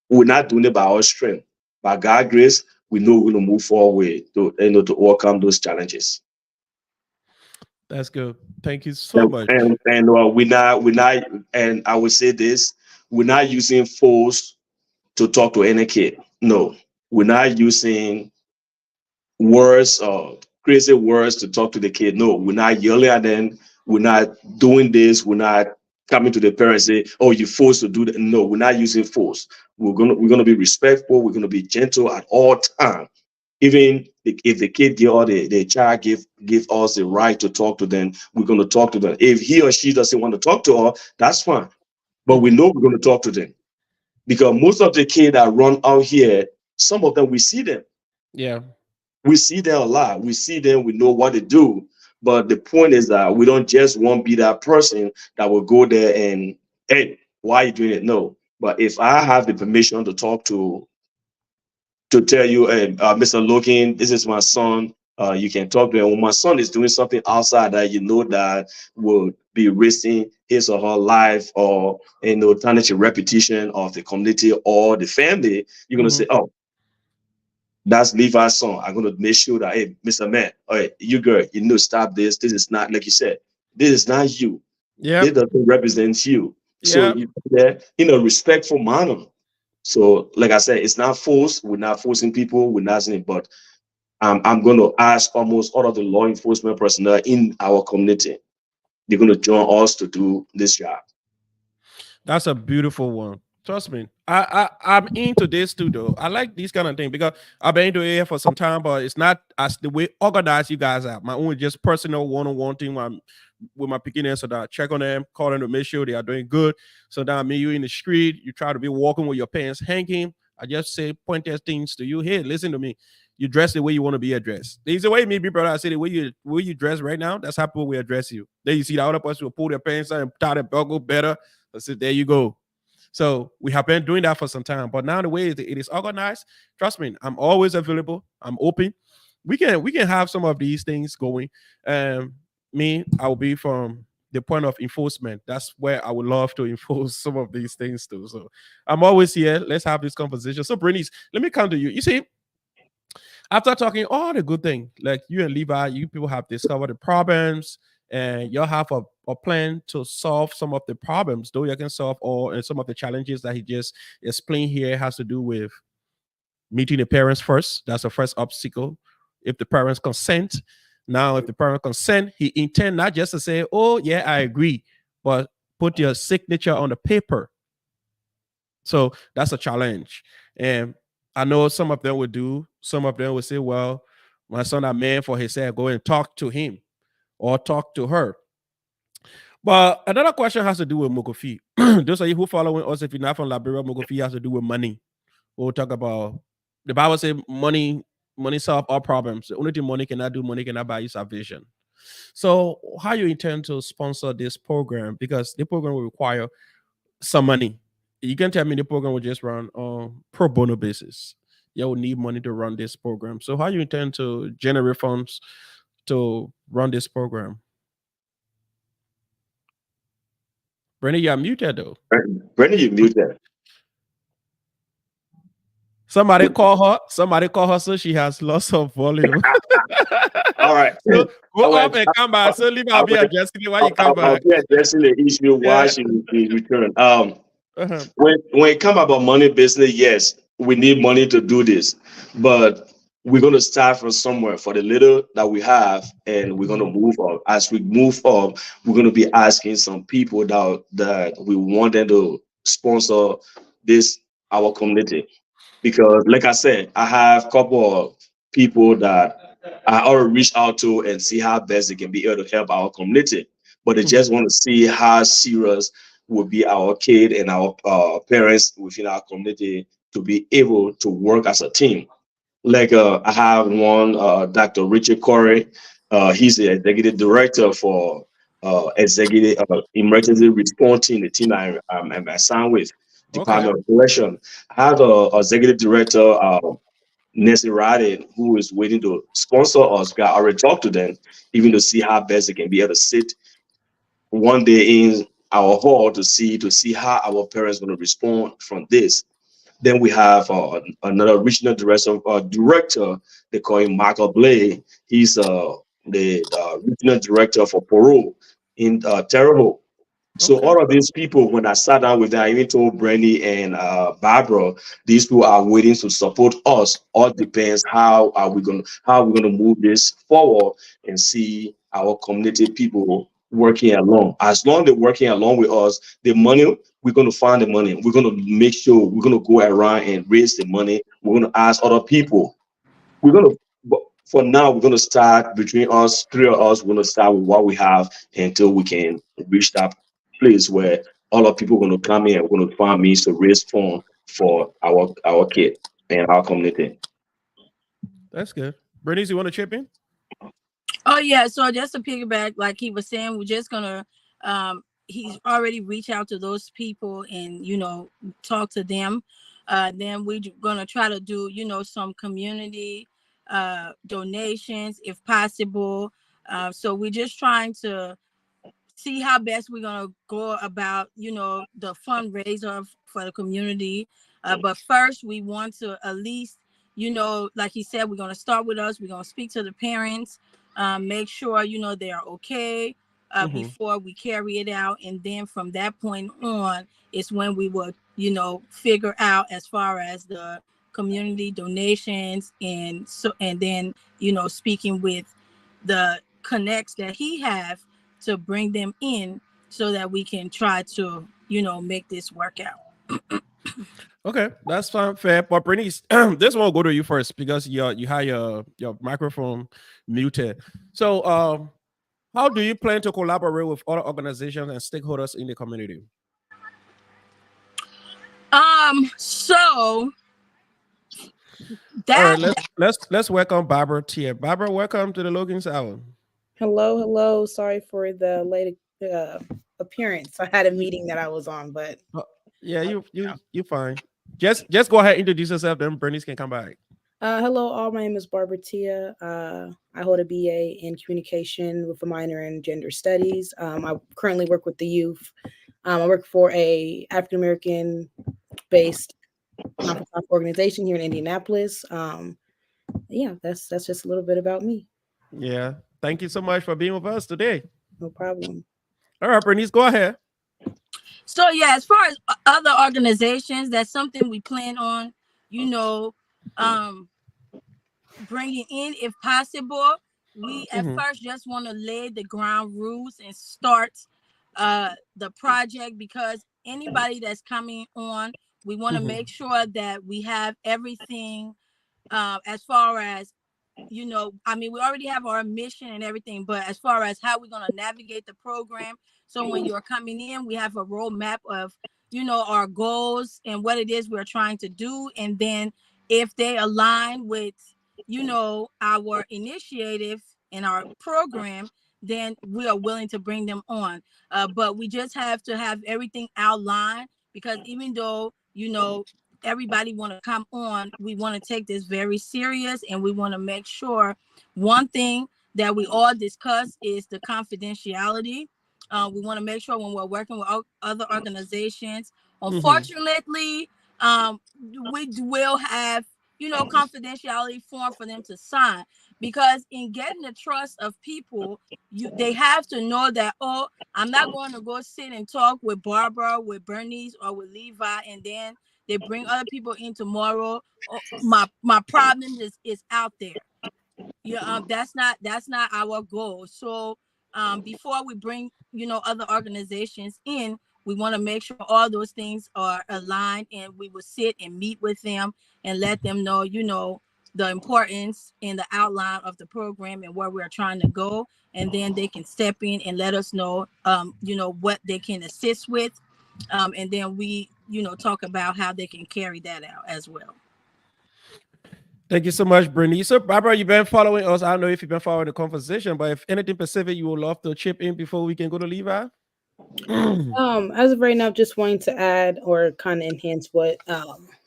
we're not doing it by our strength. By God's grace, we know we're going to move forward to to overcome those challenges. That's good. Thank you so much. We're not, and I would say this: we're not using force to talk to any kid. No, we're not using words or crazy words to talk to the kid. No, we're not yelling at them. We're not doing this. We're not coming to the parents and say, "Oh, you're forced to do that." No, we're not using force. We're gonna be respectful. We're gonna be gentle at all time. Even if the kid give or the child give us the right to talk to them, we're gonna talk to them. If he or she doesn't want to talk to us, that's fine. But we Mhm. know we're gonna talk to them because most of the kids that run out here, some of them we see them. Yeah. We see them a lot. We see them. We know what they do. But the point is that we don't just want to be that person that will go there and hey, why are you doing it? No. But if I have the permission to talk to tell you, hey, Mr. Logan, this is my son. You can talk to him. When my son is doing something outside that you know that will be risking his or her life or tarnish a repetition of the community or the family, you're gonna Hmm. say, oh, that's Levi's son. I'm gonna make sure that hey, Mr. Man, all right, you girl, you know, stop this. This is not like you said. This is not you. This Yep. doesn't represent you. So Yep. you there in a respectful manner. So, like I said, it's not forced. We're not forcing people. We're not saying, but I'm going to ask almost all of the law enforcement personnel in our community. They're going to join us to do this job. That's a beautiful one. Trust me. I'm into this too though. I like these kind of things because I've been into it for some time, but it's not as the way organized you guys are. My own just personal one-on-one thing with my beginners, so that I check on them, call them to make sure they are doing good. So that I meet you in the street, you try to be walking with your pants hanging. I just say pointed things to you. Hey, listen to me. You dress the way you want to be addressed. There's a way me, big brother. I say the way you dress right now, that's how people will address you. Then you see the other person will pull their pants down and tie their buckle better. I said, there you go. So we have been doing that for some time, but now the way it is organized, trust me, I'm always available. I'm open. We can have some of these things going. Me, I will be from the point of enforcement. That's where I would love to enforce some of these things too. So I'm always here. Let's have this conversation. So Bernice, let me come to you. You see, after talking all the good thing, like you and Levi, you people have discovered the problems and you have a plan to solve some of the problems, though you can solve all and some of the challenges that he just explained here has to do with meeting the parents first. That's the first obstacle. If the parents consent, now if the parent consent, he intend not just to say, oh yeah, I agree, but put your signature on the paper. So that's a challenge. And I know some of them would do, some of them would say, well, my son a man for his head, go and talk to him or talk to her. But another question has to do with Mokofi. Those of you who following us, if you're not from Liberia, Mokofi has to do with money. We'll talk about the Bible says money solve all problems. The only thing money cannot do, money cannot buy you salvation. So how you intend to sponsor this program? Because the program will require some money. You can tell me the program will just run on pro bono basis. You will need money to run this program. So how you intend to generate funds to run this program? Brenny, you're muted though. Brandon, you muted. Somebody call her. Somebody call her so she has lots of volume. All right. So go All right. up and come back. So leave I'll I'll be addressing it while you come I'll back. be addressing the issue why Yeah. she returned. Uh-huh. When it come about money business, yes, we need money to do this, but we're gonna start from somewhere for the little that we have, and we're gonna move up. As we move up, we're gonna be asking some people that we want them to sponsor this our community, because like I said, I have a couple of people that I already reached out to and see how best they can be able to help our community, but they just want to see how serious will be our kid and our parents within our community to be able to work as a team. Like I have one, Dr. Richard Corey. He's the executive director for executive emergency response team, the team I'm assigned with, Okay. Department of Correction. I have a executive director, Nancy Rodden, who is waiting to sponsor us. I already talked to them, even to see how best they can be able to sit one day in our hall to see how our parents going to respond from this. Then we have another regional director. They call him Michael Blay. He's the regional director for parole in Terrebonne. So Okay. all of these people, when I sat down with them, I even told Brandy and Barbara, these people are waiting to support us. All depends how we're gonna move this forward and see our community people working along. As long as they're working along with us, the money we're gonna find the money. We're gonna make sure we're gonna go around and raise the money. We're gonna ask other people. We're gonna but for now we're gonna start between us, three of us, we're gonna start with what we have until we can reach that place where all of people are gonna come in and we're gonna find means to raise funds for our kid and our community. That's good. Bernice, you want to chip in? Oh yeah, so just to piggyback, like he was saying, we're just gonna he's already reached out to those people and talk to them. Then we're gonna try to do some community donations if possible. So we're just trying to see how best we're gonna go about the fundraiser for the community, but first we want to at least like he said, we're gonna start with us. We're gonna speak to the parents, make sure they are okay before we carry it out, and then from that point on is when we will figure out as far as the community donations, and then speaking with the connects that he have to bring them in so that we can try to make this work out. Okay, that's fine, fair. But Bernice, this one will go to you first because you have your microphone muted. So, how do you plan to collaborate with other organizations and stakeholders in the community? So All right, that let's welcome Barbara Tier. Barbara, welcome to the Logan's Hour. Hello, hello. Sorry for the late appearance. I had a meeting that I was on, but Yeah, you fine. Just go ahead, introduce yourself, then Bernice can come back. hello, all. My name is Barbara Tia. I hold a BA in communication with a minor in gender studies. I currently work with the youth. I work for a African American based nonprofit organization here in Indianapolis. Yeah, that's just a little bit about me. Yeah, thank you so much for being with us today. No problem. All right, Bernice, go ahead. So yeah, as far as other organizations, that's something we plan on, um, bringing in if possible. We at first just want to lay the ground rules and start the project, because anybody that's coming on, we want to make sure that we have everything as far as I mean, we already have our mission and everything, but as far as how we're going to navigate the program, so when you're coming in, we have a roadmap of our goals and what it is we're trying to do, and then if they align with our initiative and our program, then we are willing to bring them on. But we just have to have everything outlined, because even though, everybody want to come on, we want to take this very serious, and we want to make sure one thing that we all discuss is the confidentiality. We want to make sure when we're working with other organizations, unfortunately, we will have, confidentiality form for them to sign, because in getting the trust of people, they have to know that, oh, I'm not going to go sit and talk with Barbara, with Bernice, or with Levi, and then they bring other people in tomorrow. Oh, my problem is out there. Yeah, that's not our goal. So before we bring, other organizations in, we want to make sure all those things are aligned, and we will sit and meet with them and let them know, the importance and the outline of the program and where we're trying to go, and then they can step in and let us know, what they can assist with, and then we, talk about how they can carry that out as well. Thank you so much, Bernice. So, Barbara, you've been following us. I don't know if you've been following the conversation, but if anything specific you would love to chip in before we can go to Levi. As of right now, just wanting to add or kind of enhance what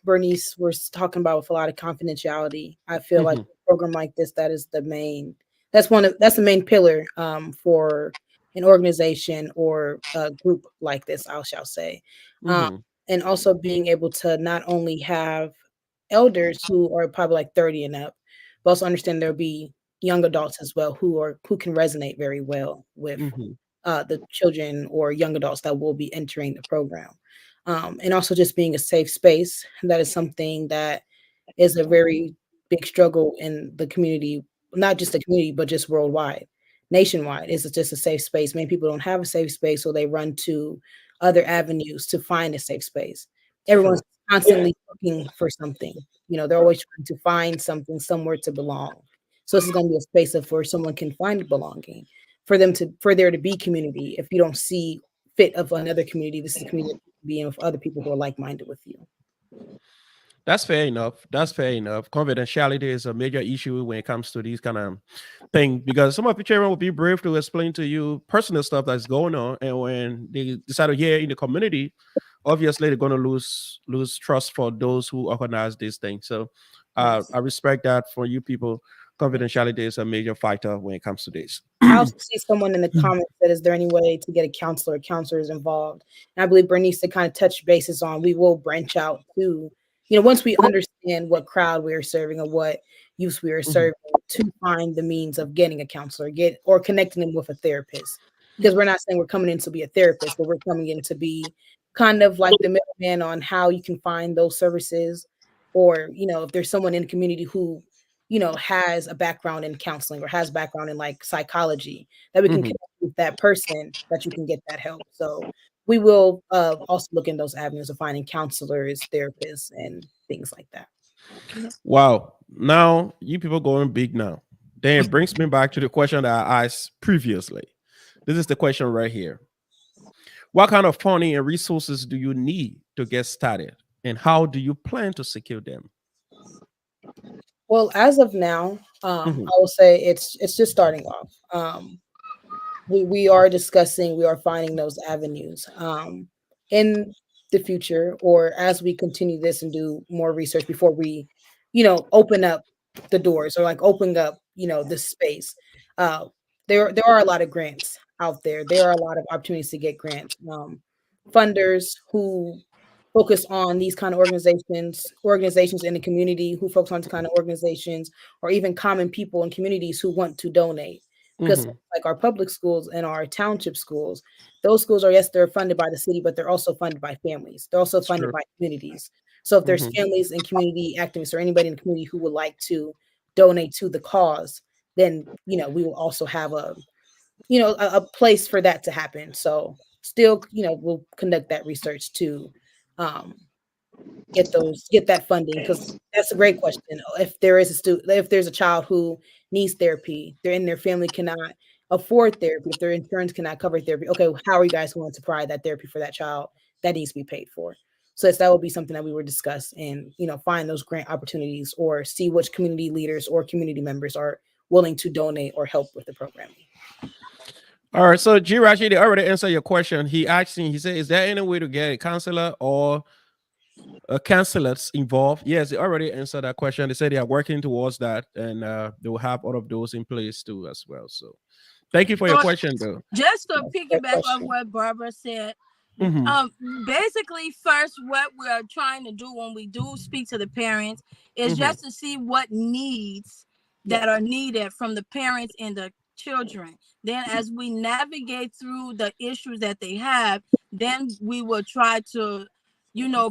Bernice was talking about with a lot of confidentiality. I feel like a program like this, that is the main. That's the main pillar for an organization or a group like this, I shall say, and also being able to not only have elders who are probably like 30 and up, but also understand there'll be young adults as well who can resonate very well with the children or young adults that will be entering the program. And also just being a safe space. That is something that is a very big struggle in the community, not just the community, but just worldwide, nationwide. Is just a safe space. Many people don't have a safe space, so they run to other avenues to find a safe space. Everyone's constantly looking for something. They're always trying to find something somewhere to belong. So this is going to be a space of where someone can find belonging, for there to be community. If you don't see fit of another community, this is a community that you can be in with other people who are like-minded with you. That's fair enough. That's fair enough. Confidentiality is a major issue when it comes to these kind of things, because some of the children will be brave to explain to you personal stuff that's going on, and when they decide to hear in the community, obviously they're going to lose trust for those who organize these things. So I respect that for you people. Confidentiality is a major factor when it comes to this. I also see someone in the comments that, is there any way to get a counselor or counselors involved? And I believe Bernice to kind of touch bases on, we will branch out to, once we understand what crowd we are serving or what youth we are serving, to find the means of getting a counselor, or connecting them with a therapist. Because we're not saying we're coming in to be a therapist, but we're coming in to be kind of like the middleman on how you can find those services. Or, if there's someone in the community who has a background in counseling or has background in like psychology, that we can connect with that person, that you can get that help. So we will also look in those avenues of finding counselors, therapists, and things like that. Wow. Now you people going big now. Then it brings me back to the question that I asked previously. This is the question right here. What kind of funding and resources do you need to get started? And how do you plan to secure them? Well, as of now, I will say it's just starting off. We are discussing, we are finding those avenues in the future, or as we continue this and do more research before we, open up the doors, or like opening up, this space. There are a lot of grants out there. There are a lot of opportunities to get grants. Funders who focus on these kind of organizations in the community, who focus on these kind of organizations, or even common people in communities who want to donate. Because like our public schools and our township schools, those schools are, yes, they're funded by the city, but they're also funded by families. They're also funded by communities. So if there's families and community activists or anybody in the community who would like to donate to the cause, then, we will also have a place for that to happen. So still, we'll conduct that research to get that funding, because that's a great question. If there's a child who needs therapy, they're in their family cannot afford therapy, if their insurance cannot cover therapy, okay, how are you guys going to provide that therapy for that child? That needs to be paid for. So that would be something that we would discuss, and find those grant opportunities, or see which community leaders or community members are willing to donate or help with the programming. All right. So G Rashi, they already answered your question. He asking, he said, is there any way to get a counselor or counselors involved? Yes, they already answered that question. They said they are working towards that, and they will have all of those in place too as well. So thank you for your So question, though. just to Great piggyback off question. what Barbara said, Hmm. basically first what we're trying to do when we do speak to the parents is Hmm. just to see what needs that are needed from the parents and the children. Then as we navigate through the issues that they have, then we will try to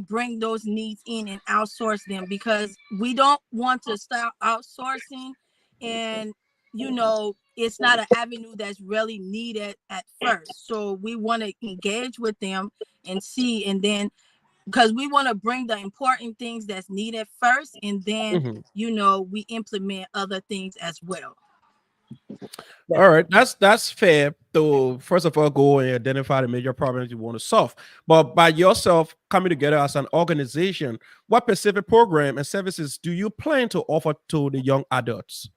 bring those needs in and outsource them, because we don't want to start outsourcing and it's not an avenue that's really needed at first. So we want to engage with them and see, and then because we want to bring the important things that's needed first, and then Hmm. we implement other things as well. All right, that's fair. To first of all go and identify the major problems you want to solve, but by yourself coming together as an organization, what specific program and services do you plan to offer to the young adults?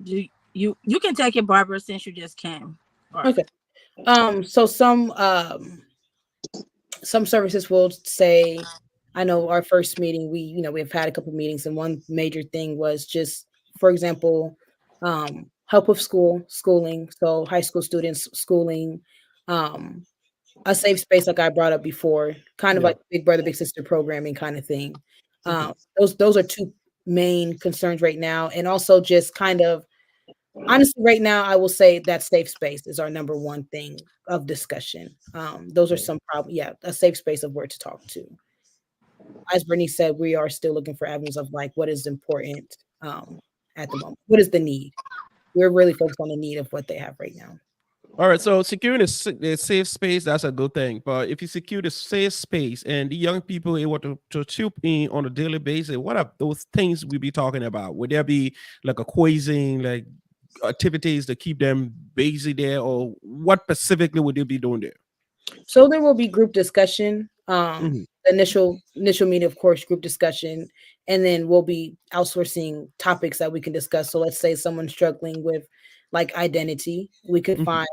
You can take it, Barbara, since you just came. All right. Okay. So some services will say, I know our first meeting, we've had a couple meetings, and one major thing was just, for example, help with schooling. So high school students schooling, um, a safe space like I brought up before, kind of Yeah. like big brother, big sister programming kind of thing. Hmm. Those are two main concerns right now. And also just kind of honestly, right now, I will say that safe space is our number one thing of discussion. Those are some probably, yeah, a safe space of where to talk to. As Bernice said, we are still looking for avenues of like what is important at the moment. What is the need? We're really focused on the need of what they have right now. All right, so securing the safe space, that's a good thing. But if you secure the safe space and the young people able to chip in on a daily basis, what are those things we be talking about? Would there be like a quizzing, like activities to keep them busy there, or what specifically would they be doing there? So there will be group discussion. Hmm. Initial meeting, of course, group discussion, and then we'll be outsourcing topics that we can discuss. So let's say someone's struggling with like identity, we could Hmm. find,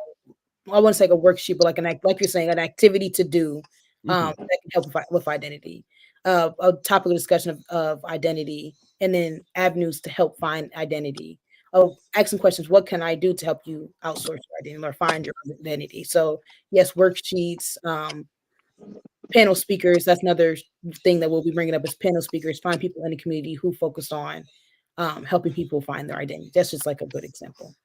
I want to say like a worksheet, but like like you're saying, an activity to do Hmm. that can help with identity. A topic of discussion of identity, and then avenues to help find identity. Oh, asking questions. What can I do to help you outsource your identity or find your identity? So yes, worksheets, panel speakers. That's another thing that we'll be bringing up is panel speakers. Find people in the community who focus on helping people find their identity. That's just like a good example.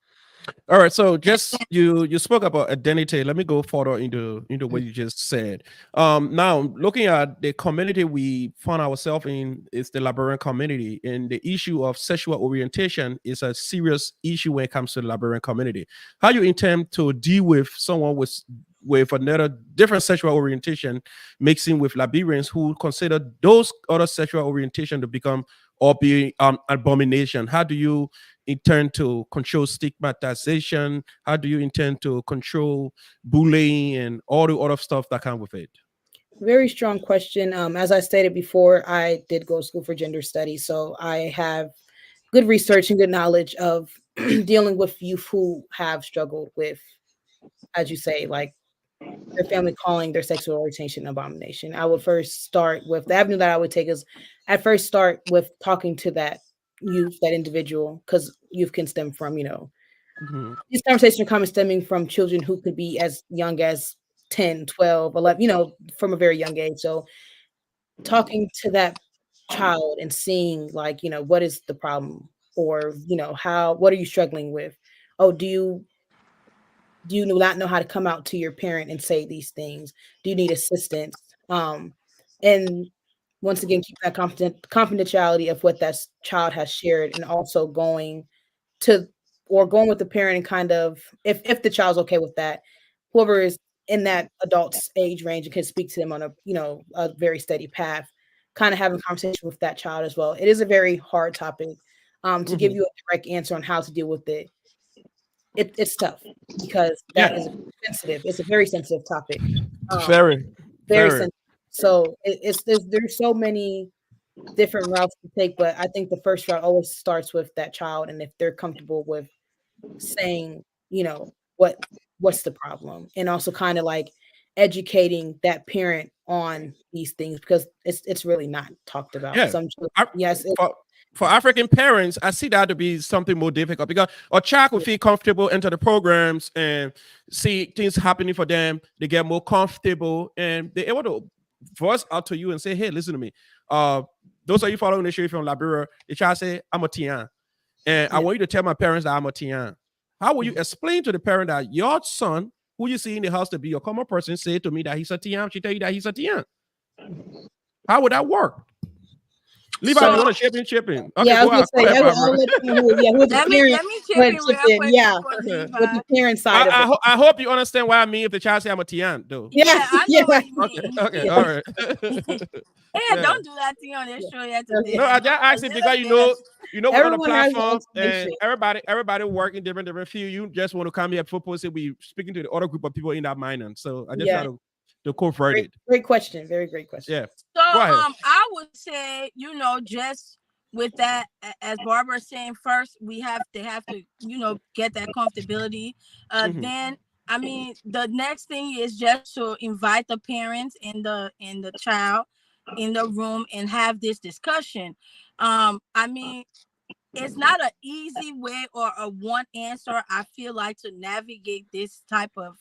All right, so just you spoke about identity. Let me go further into what you just said. Now looking at the community we found ourselves in is the Liberian community, and the issue of sexual orientation is a serious issue when it comes to the Liberian community. How you intend to deal with someone with another different sexual orientation mixing with Liberians who consider those other sexual orientation to become or be abomination? How do you intend to control stigmatization? How do you intend to control bullying and all the other stuff that come with it? Very strong question. As I stated before, I did go to school for gender studies, so I have good research and good knowledge of dealing with youth who have struggled with, as you say, like their family calling their sexual orientation an abomination. I would first start with the avenue that I would take is at first start with talking to that youth, that individual, because youth can stem from, Mhm. these conversations are coming stemming from children who could be as young as 10, 12, 11, from a very young age. So talking to that child and seeing like, what is the problem, or, what are you struggling with? Oh, do you not know how to come out to your parent and say these things? Do you need assistance? And once again, keep that confidentiality of what that child has shared, and also to going with the parent and kind of, if the child's okay with that, whoever is in that adult's age range and can speak to them on a very steady path, kind of having conversation with that child as well. It is a very hard topic. To give Mhm. you a direct answer on how to deal with it, it's tough because Yeah, that is sensitive. It's a very sensitive topic. Um, very, very very. sensitive. So there's so many different routes to take, but I think the first route always starts with that child, and if they're comfortable with saying, what's the problem, and also kind of like educating that parent on these things because it's really not talked about. Yeah. Some I, yes, for African parents, I see that to be something more difficult because a child will feel comfortable into the programs and see things happening for them. They get more comfortable and they're able to voice out to you and say, "Hey, listen to me. Uh, those of you following the show from Liberia, the child say, I'm a Tian, and I Yeah. want you to tell my parents that I'm a Tian." How will you explain to the parent that your son, who you see in the house to be a common person, say to me that he's a Tian? She tell you that he's a Tian. How would that work? Levi, you So want to chip in? Okay, Yeah, I was go gonna ahead. Go say ahead, I'll Barbara. let who's the parent let me chip go ahead in and chip real in. quick Yeah, before with Levi. the parent side of it. I hope you understand what I mean if the child say I'm a Tian, though. Yeah, Yeah, I yeah, know what you Okay, mean. okay, yeah, all right. Hey, Yeah. don't do that thing on this yeah. show yet Yeah. No, today. I Go just a asked it because little bit. we're on a Everyone has an platform and explanation. everybody working different field. You just want to come here for say we speaking to the other group of people in that minor. So I just try Yeah, to convert great, it. great question. Very great question. Yeah. So Go ahead. I would say, just with that, as Barbara is saying, first they have to, get that comfortability. Mm-hmm. Then I mean the next thing is just to invite the parents and the child in the room and have this discussion. I mean, it's not an easy way or a one answer, I feel like, to navigate this type of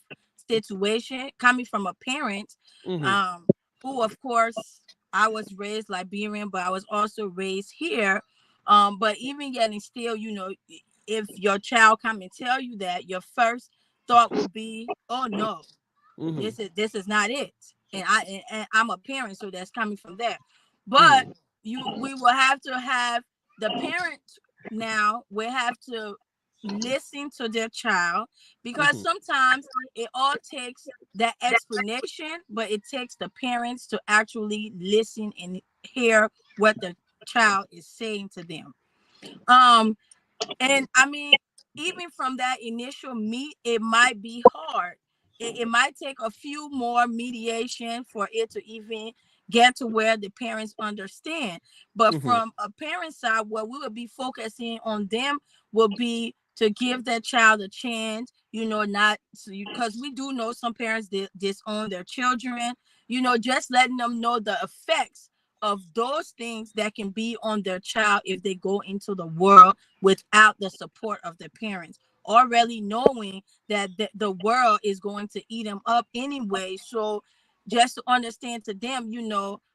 situation coming from a parent, Mm-hmm. um who, of course, I was raised Liberian, but I was also raised here. But even yet and still, if your child come and tell you that, your first thought will be, oh no, Mm-hmm. this is not it. And I'm a parent, so that's coming from there. But Mm-hmm. we will have to have the parent now will have to listen to their child, because Mm-hmm. sometimes it all takes that explanation, but it takes the parents to actually listen and hear what the child is saying to them. um and I mean, even from that initial meet, it might be hard. It might take a few more mediation for it to even get to where the parents understand. But Mm-hmm. from a parent side, what we would be focusing on them will be to give that child a chance, not because we do know some parents disown their children, just letting them know the effects of those things that can be on their child if they go into the world without the support of their parents, already knowing that the world is going to eat them up anyway. So just to understand to them,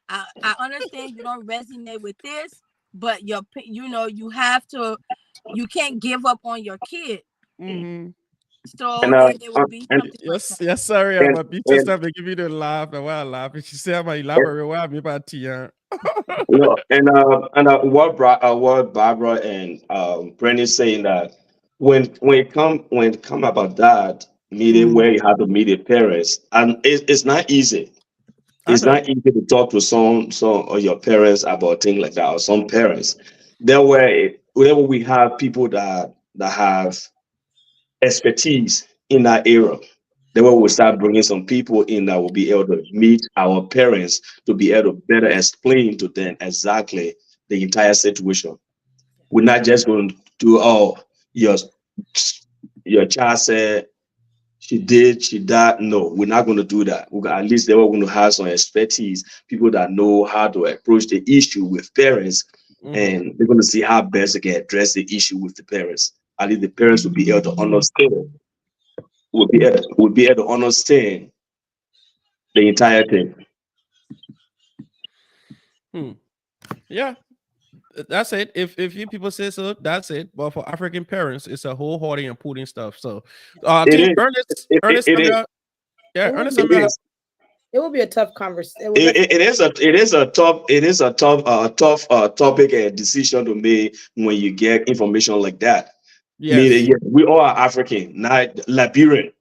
I understand you don't resonate with this, but you can't give up on your kid. Mm-hmm. So And it will be and something like Yes, that. yes, sorry. I'm and a big and, sister. They give you the laugh and why I laugh. And she said, I'm going to elaborate why I'm about Tian. what Barbara and Brendan saying that when it come about that meeting Mm-hmm. where you have to meet the parents, and it's not easy. I It's know. not easy to talk to some of your parents about things like that, or some parents. There were whenever we have people that have expertise in that area. Then we will start bringing some people in that will be able to meet our parents to be able to better explain to them exactly the entire situation. We're not just going to do, oh, your your child said she died. No, we're not going to do that. At least they were going to have some expertise, people that know how to approach the issue with parents, Mm-hmm. and they're going to see how best they can address the issue with the parents. At least the parents will be able to understand, will be able to understand the entire thing. Hmm. Yeah, that's it. If you people say so, that's it. But for African parents, it's a wholehearted and putting stuff. So I It think is. Ernest It is. Samuel, yeah, It will Ernest be It Samuel. is. it will be a tough conversation. It will It, definitely. it is a tough topic and decision to make when you get information like that. Meaning, Yes. yeah, we all are African, not Liberian.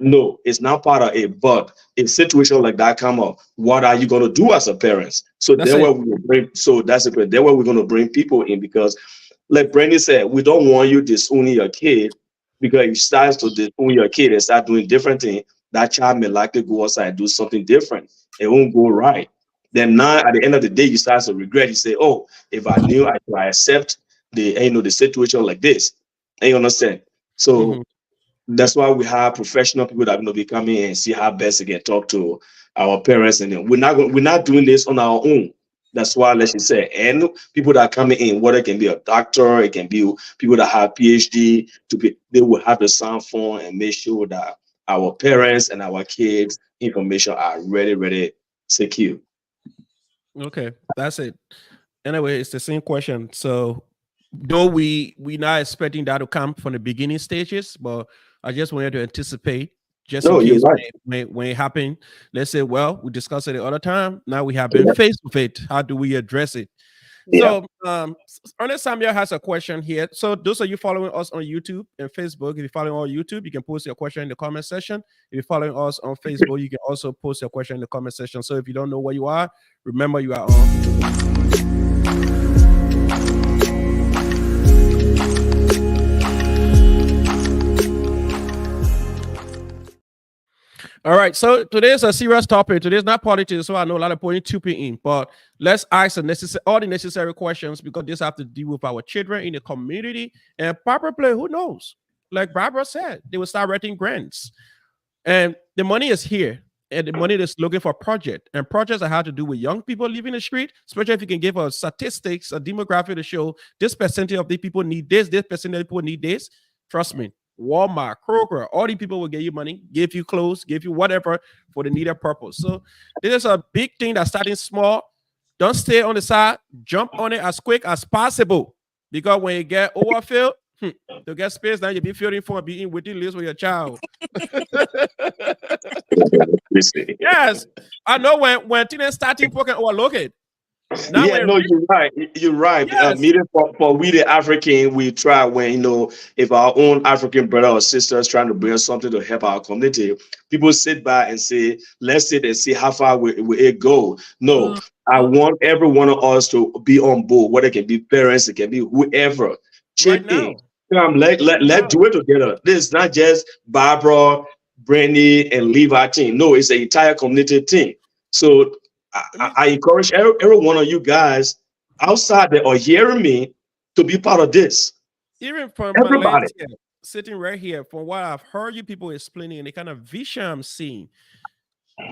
No, it's not part of it. But if situation like that come up, what are you going to do as a parent? So That's there it. where we will bring. So that's it. There where we're going to bring people in, because, like Brandy said, we don't want you disowning your kid, because if you start to disown your kid and start doing different things, that child may likely go outside and do something different. It won't go right. Then now at the end of the day, you start to regret. You say, "Oh, if I knew, I could accept the the situation like this." You understand? So Mhm. that's why we have professional people that are going to be coming and see how best they can talk to our parents, and then we're not doing this on our own. That's why, let's just say, and people that are coming in, whether it can be a doctor, it can be people that have PhD, they will have the sound phone and make sure that our parents and our kids' information are really secure. Okay, that's it. Anyway, it's the same question. So, though we not expecting that to come from the beginning stages, but I just wanted to anticipate just in No, you're case right. when it happened. Let's say, well, we discussed it the other time. Now we have been faced with it. How do we address it? Yeah. So, Ernest Samuel has a question here. So, those of you following us on YouTube and Facebook, if you're following on YouTube, you can post your question in the comment section. If you're following us on Facebook, you can also post your question in the comment section. So, if you don't know where you are, remember you are on. All right, so today's a serious topic. Today's not politics, so I know a lot of people tuning in, but let's ask all the necessary questions because this have to deal with our children in the community and probably who knows. Like Barbara said, they will start writing grants, and the money is here, and the money is looking for project and projects that have to do with young people living the street. Especially if you can give us statistics, a demographic to show this percentage of the people need this percentage of people need this. Trust me, Walmart, Kroger, all these people will give you money, give you clothes, give you whatever for the needed purpose. So this is a big thing that's starting small. Don't stay on the side, jump on it as quick as possible. Because when you get overfilled, to get space, now you'll be feeling for being within list with your child. Yes. I know when teenagers starting poking overlook it. Now Yeah, when no, you're right. You're right. yes, Meeting for we the African, we try when if our own African brother or sister is trying to bring something to help our community, people sit by and say, "Let's sit and see how far will it go." No, I want every one of us to be on board. Whether it can be parents, it can be whoever. right Chip in. now. Come, let's do it together. This is not just Barbara, Brandy, and Levi team. No, it's an entire community team. So I mean, I encourage every one of you guys outside there or hearing me to be part of this. even from my Everybody. lens here, sitting right here, from what I've heard you people explaining and the kind of vision I'm seeing,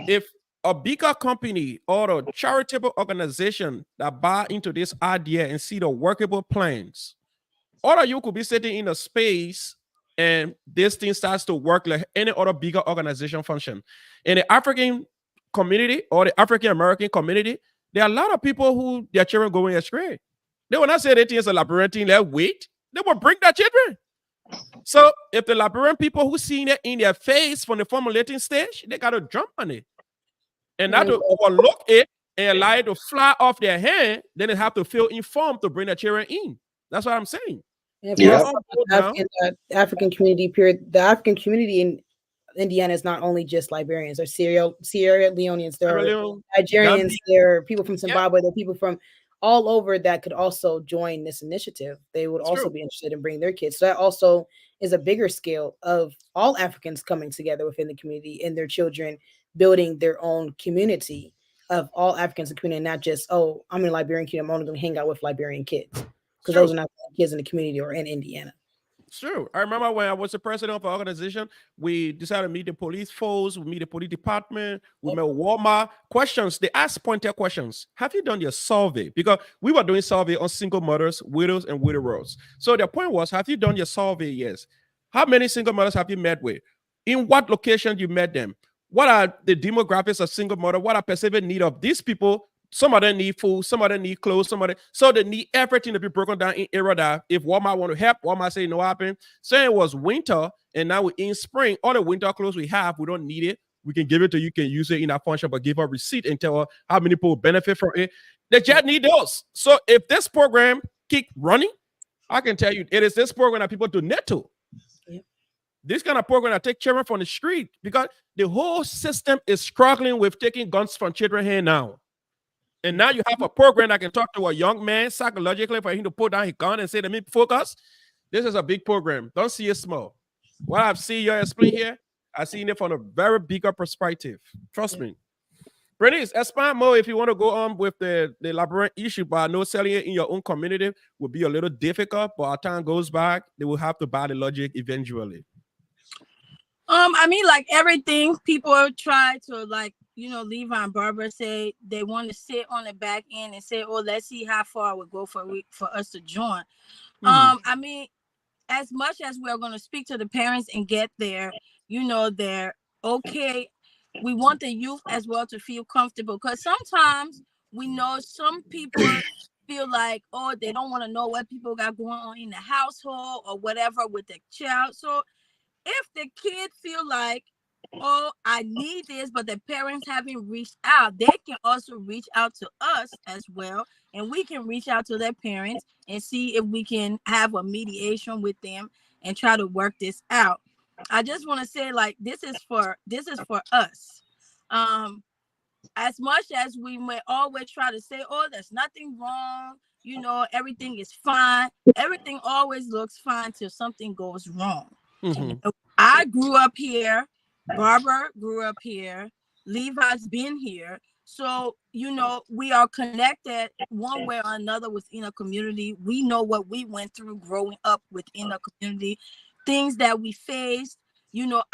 if a bigger company or a charitable organization that buy into this idea and see the workable plans, or you could be sitting in a space and this thing starts to work like any other bigger organization function. In the African community or the African American community, there are a lot of people who their children going astray. They will not say anything as a labyrinthine, let wait. They will bring their children. So if the labyrinth people who seeing it in their face from the formulating stage, they got to jump on it. And not to overlook it and allow it to fly off their hand, then they have to feel informed to bring their children in. That's what I'm saying. And if They we're are Yeah. talking on about board now. African community period, the African community in Indiana is not only just Liberians. There's Sierra Leoneans, there Sierra are Leone, Nigerians, Gambia. there are people from Yeah, Zimbabwe, there are people from all over that could also join this initiative. They would it's also true. be interested in bringing their kids. So that also is a bigger scale of all Africans coming together within the community and their children building their own community of all Africans in the community, not just, oh, I'm in a Liberian community, I'm only going to hang out with Liberian kids. It's Because those true. are not the kids in the community or in Indiana. It's true. I remember when I was the president of our organization, we decided to meet the police force, we meet the police department, we met Walmart. Questions, they asked pointed questions. Have you done your survey? Because we were doing survey on single mothers, widows, and widowers. So the point was, have you done your survey? Yes. How many single mothers have you met with? In what location you met them? What are the demographics of single mother? What are perceived need of these people? Some of them need food, some of them need clothes, some of them. So they need everything to be broken down in area that if Walmart want to help, Walmart say no happen. So it was winter, and now we're in spring. All the winter clothes we have, we don't need it. We can give it to you, can use it in our function, but give a receipt and tell her how many people benefit from it. They just need those. So if this program keep running, I can tell you it is this program that people donate to. Yep. This kind of program that take children from the street because the whole system is struggling with taking guns from children here now. And now you have a program that can talk to a young man psychologically for him to put down his gun and say, let me focus. This is a big program. Don't see it small. What I've seen you explain here, I've seen it from a very bigger perspective. Trust me. Bernice, expand more if you want to go on with the labyrinth issue, but I know selling it in your own community would be a little difficult, but as time goes by, they will have to buy the logic eventually. I mean, like everything, people try to like, Levi and Barbara say they want to sit on the back end and say, "Oh, let's see how far it would go for us to join." I mean, as much as we're going to speak to the parents and get their okay, we want the youth as well to feel comfortable, because sometimes we know some people feel like, oh, they don't want to know what people got going on in the household or whatever with the child. So if the kid feel like, oh, I need this, but the parents haven't reached out, they can also reach out to us as well, and we can reach out to their parents and see if we can have a mediation with them and try to work this out. I just want to say, like, this is for us. As much as we may always try to say, oh, there's nothing wrong, everything is fine, everything always looks fine till something goes wrong. I grew up here, Barbara grew up here, Levi's been here. So, we are connected one way or another within a community. We know what we went through growing up within a community, things that we faced,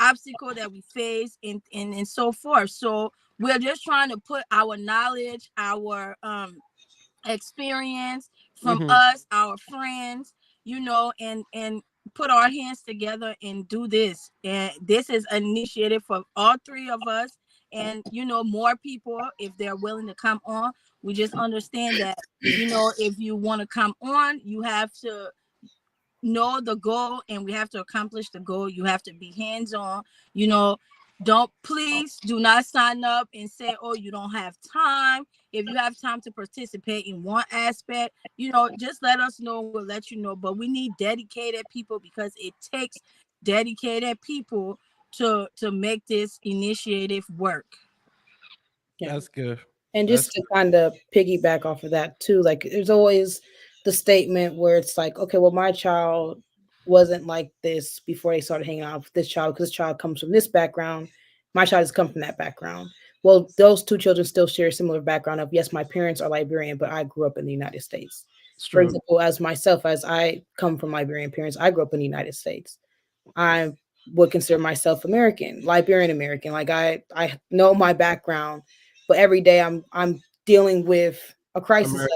obstacle that we faced, and so forth. So we're just trying to put our knowledge, our experience from us, our friends, and put our hands together and do this. And this is an initiative for all three of us, and more people if they're willing to come on. We just understand that if you want to come on, you have to know the goal, and we have to accomplish the goal. You have to be hands-on. Please do not sign up and say, oh, you don't have time. If you have time to participate in one aspect, just let us know. We'll let you know. But we need dedicated people, because it takes dedicated people to make this initiative work. Yeah. That's good. And just to kind of piggyback off of that too, like there's always the statement where it's like, okay, well, my child wasn't like this before they started hanging out with this child, because this child comes from this background. My child has come from that background. Well, those two children still share a similar background of, yes, my parents are Liberian, but I grew up in the United States. For example, as myself, as I come from Liberian parents, I grew up in the United States. I would consider myself American, Liberian American. Like I know my background, but every day I'm dealing with a crisis.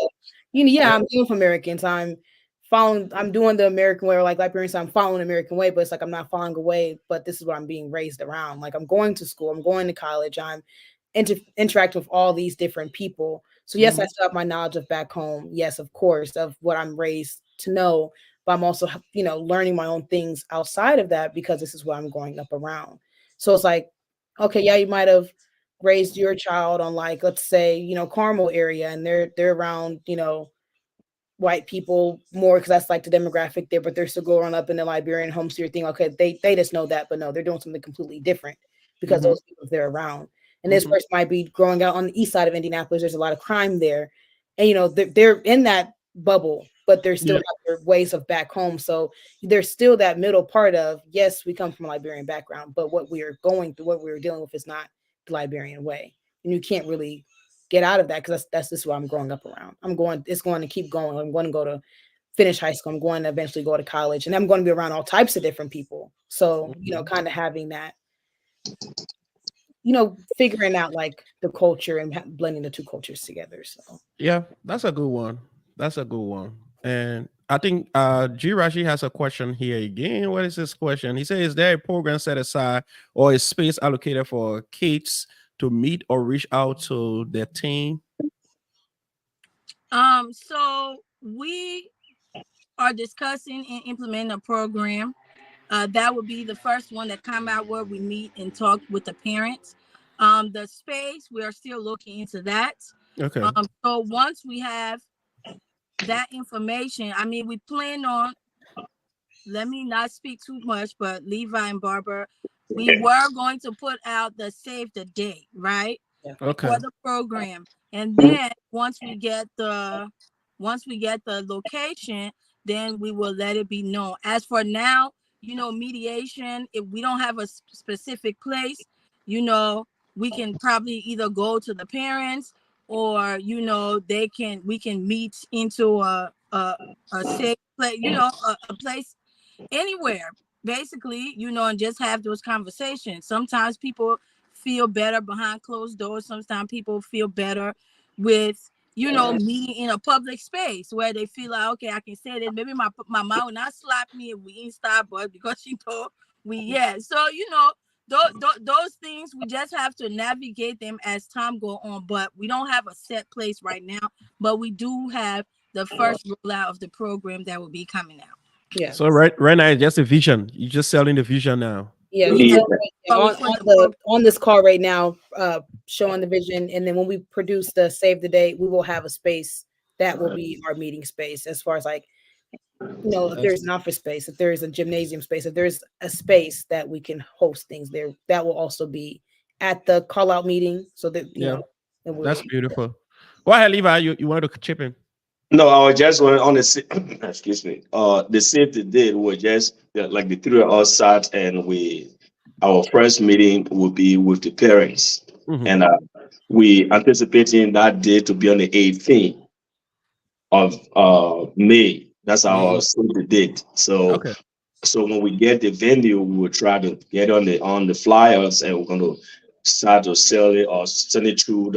I'm dealing with Americans. I'm doing the American way, or like Liberians, I'm following the American way, but it's like I'm not following a way, but this is what I'm being raised around. Like I'm going to school, I'm going to college, I'm interacting with all these different people. So yes, I still have my knowledge of back home. Yes, of course, of what I'm raised to know, but I'm also, learning my own things outside of that, because this is what I'm growing up around. So it's like, okay, yeah, you might have raised your child on, like, let's say, Carmel area, and they're around, white people more, because that's like the demographic there, but they're still growing up in the Liberian home. So you're thinking, okay, they just know that, but no, they're doing something completely different, because those people they're around. And this person might be growing out on the east side of Indianapolis. There's a lot of crime there, and they're in that bubble, but they're still have their ways of back home. So there's still that middle part of, yes, we come from a Liberian background, but what we are going through, what we're dealing with, is not the Liberian way, and you can't really get out of that, because that's just what I'm growing up around. It's going to keep going. I'm going to go to finish high school. I'm going to eventually go to college, and I'm going to be around all types of different people. So, kind of having that, figuring out like the culture and blending the two cultures together. So yeah, that's a good one. That's a good one. And I think G Rashi has a question here again. What is this question? He says, is there a program set aside or a space allocated for kids to meet or reach out to their team? So we are discussing and implementing a program. That would be the first one that come out, where we meet and talk with the parents. The space, we are still looking into that. Okay. So once we have that information, I mean, we plan on, let me not speak too much, but Levi and Barbara, we were going to put out the save the date, right? Okay. For the program. And then once we get the location, then we will let it be known. As for now, mediation, if we don't have a specific place, we can probably either go to the parents, or we can meet into a safe place, a place anywhere, basically, and just have those conversations. Sometimes people feel better behind closed doors. Sometimes people feel better with meeting in a public space where they feel like, okay, I can say that. Maybe my mom will not slap me if we in Starbucks because she told so those things, we just have to navigate them as time go on. But we don't have a set place right now, but we do have the first rollout of the program that will be coming out. Yeah. So right now it's just a vision. You're just selling the vision now. Yeah, Yeah. on this call right now, showing the vision, and then when we produce the save the date, we will have a space that will be our meeting space. As far as like, if there's an office space, if there's a gymnasium space, if there's a space that we can host things there, that will also be at the call out meeting. So that that's beautiful. Go ahead, Levi. You wanted to chip in? No, I was just on the excuse me. The safety date was just like the three of us sat, and our first meeting will be with the parents, and we anticipating that day to be on the 18th of May. That's our safety date. So so when we get the venue, we will try to get on the flyers, and we're going to start to sell it or send it through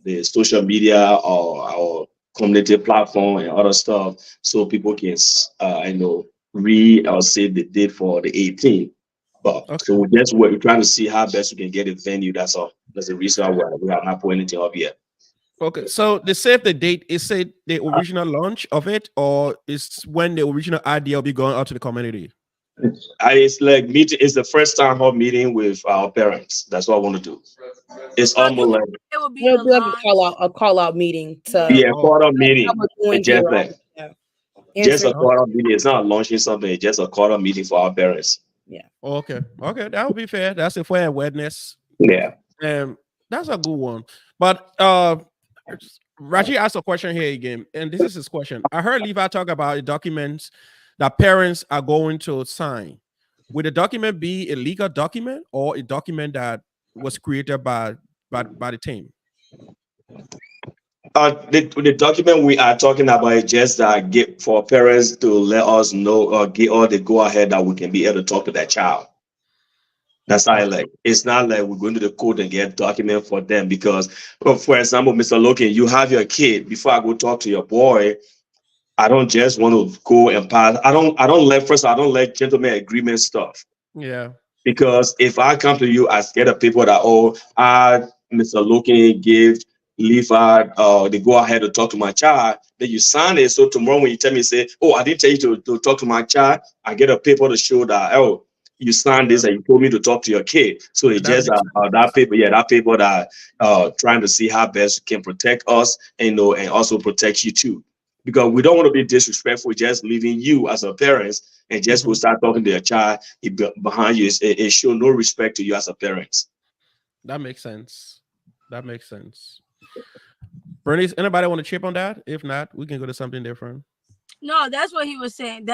the social media or our community platform and other stuff, so people can read or save the date for the 18th. But so we're trying to see how best we can get a venue. That's all. That's the reason why we have not put anything up yet. Okay, so they save the date. Is it the original launch of it, or is when the original idea will be going out to the community? It's like meeting. It's the first time of meeting with our parents. That's what I want to do. It's almost like it will be a call out meeting. Call out meeting. Just a call out meeting. It's not launching something. It's just a call out meeting for our parents. Yeah. Okay, that would be fair. That's a fair awareness. Yeah. That's a good one. But Raji asked a question here again, and this is his question. I heard Levi talk about documents that parents are going to sign. Would the document be a legal document or a document that was created by the team? The document we are talking about is just get for parents to let us know or get all the go ahead that we can be able to talk to their child. That's how it's not like we're going to the court and get document for them, because, for example, Mr. Logan, you have your kid. Before I go talk to your boy, I don't just want to go and pass. I don't let gentleman agreement stuff. Yeah. Because if I come to you, I get a people that, Mr. Logan gave Levi the go ahead to talk to my child, then you sign it. So tomorrow when you tell me, say, I didn't tell you to talk to my child, I get a paper to show that, you signed this and you told me to talk to your kid. So it's just that paper that trying to see how best can protect us and also protect you too. Because we don't want to be disrespectful, just leaving you as a parent and just go start talking to your child behind you. It show no respect to you as a parent. That makes sense. Bernice, anybody want to chip on that? If not, we can go to something different. No, that's what he was saying.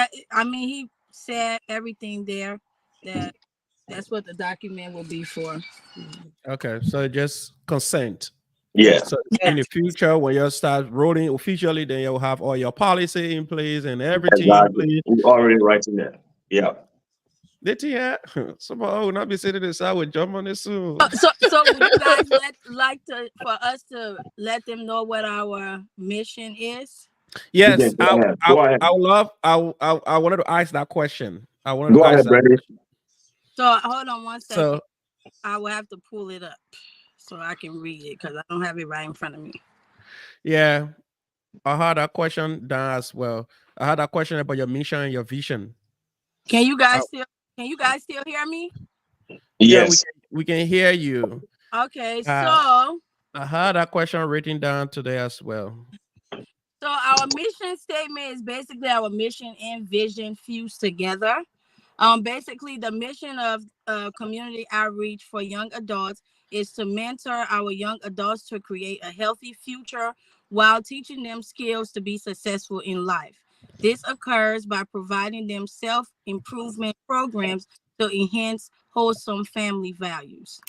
He said everything there. That's what the document will be for. Okay, so just consent. Yeah. So in the future, when you start rolling officially, then you'll have all your policy in place and everything in place. We're already writing that. Yeah. Somebody will not be sitting inside with jump on this soon. So would you guys for us to let them know what our mission is? Yes, I wanted to ask that question. Go ahead, Brady. So hold on one second. So I will have to pull it up so I can read it, because I don't have it right in front of me. Yeah, I had that question down as well. I had that question about your mission and your vision. Can you guys still hear me? Yes, we can hear you. Okay, so I had that question written down today as well. So our mission statement is basically our mission and vision fused together. Basically, the mission of community outreach for young adults is to mentor our young adults to create a healthy future while teaching them skills to be successful in life. This occurs by providing them self-improvement programs to enhance wholesome family values.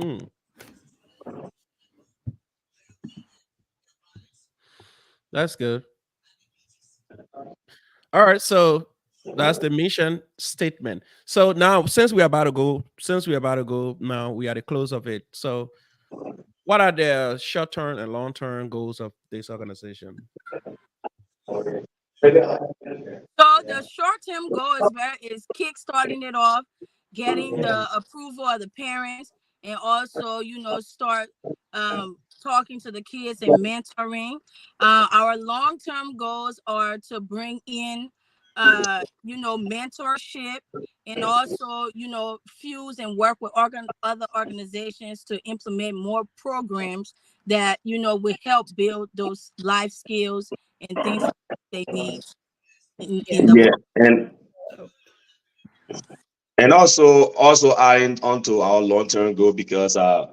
Hmm. That's good. All right, so that's the mission statement. So now, since we're about to go, now we are at the close of it. So, what are the short-term and long-term goals of this organization? So the short-term goal is kick-starting it off, getting the approval of the parents, and also start talking to the kids and mentoring. Our long-term goals are to bring in mentorship, and also fuse and work with other organizations to implement more programs that will help build those life skills and things they need in the Yeah, and also adding onto our long-term goal because I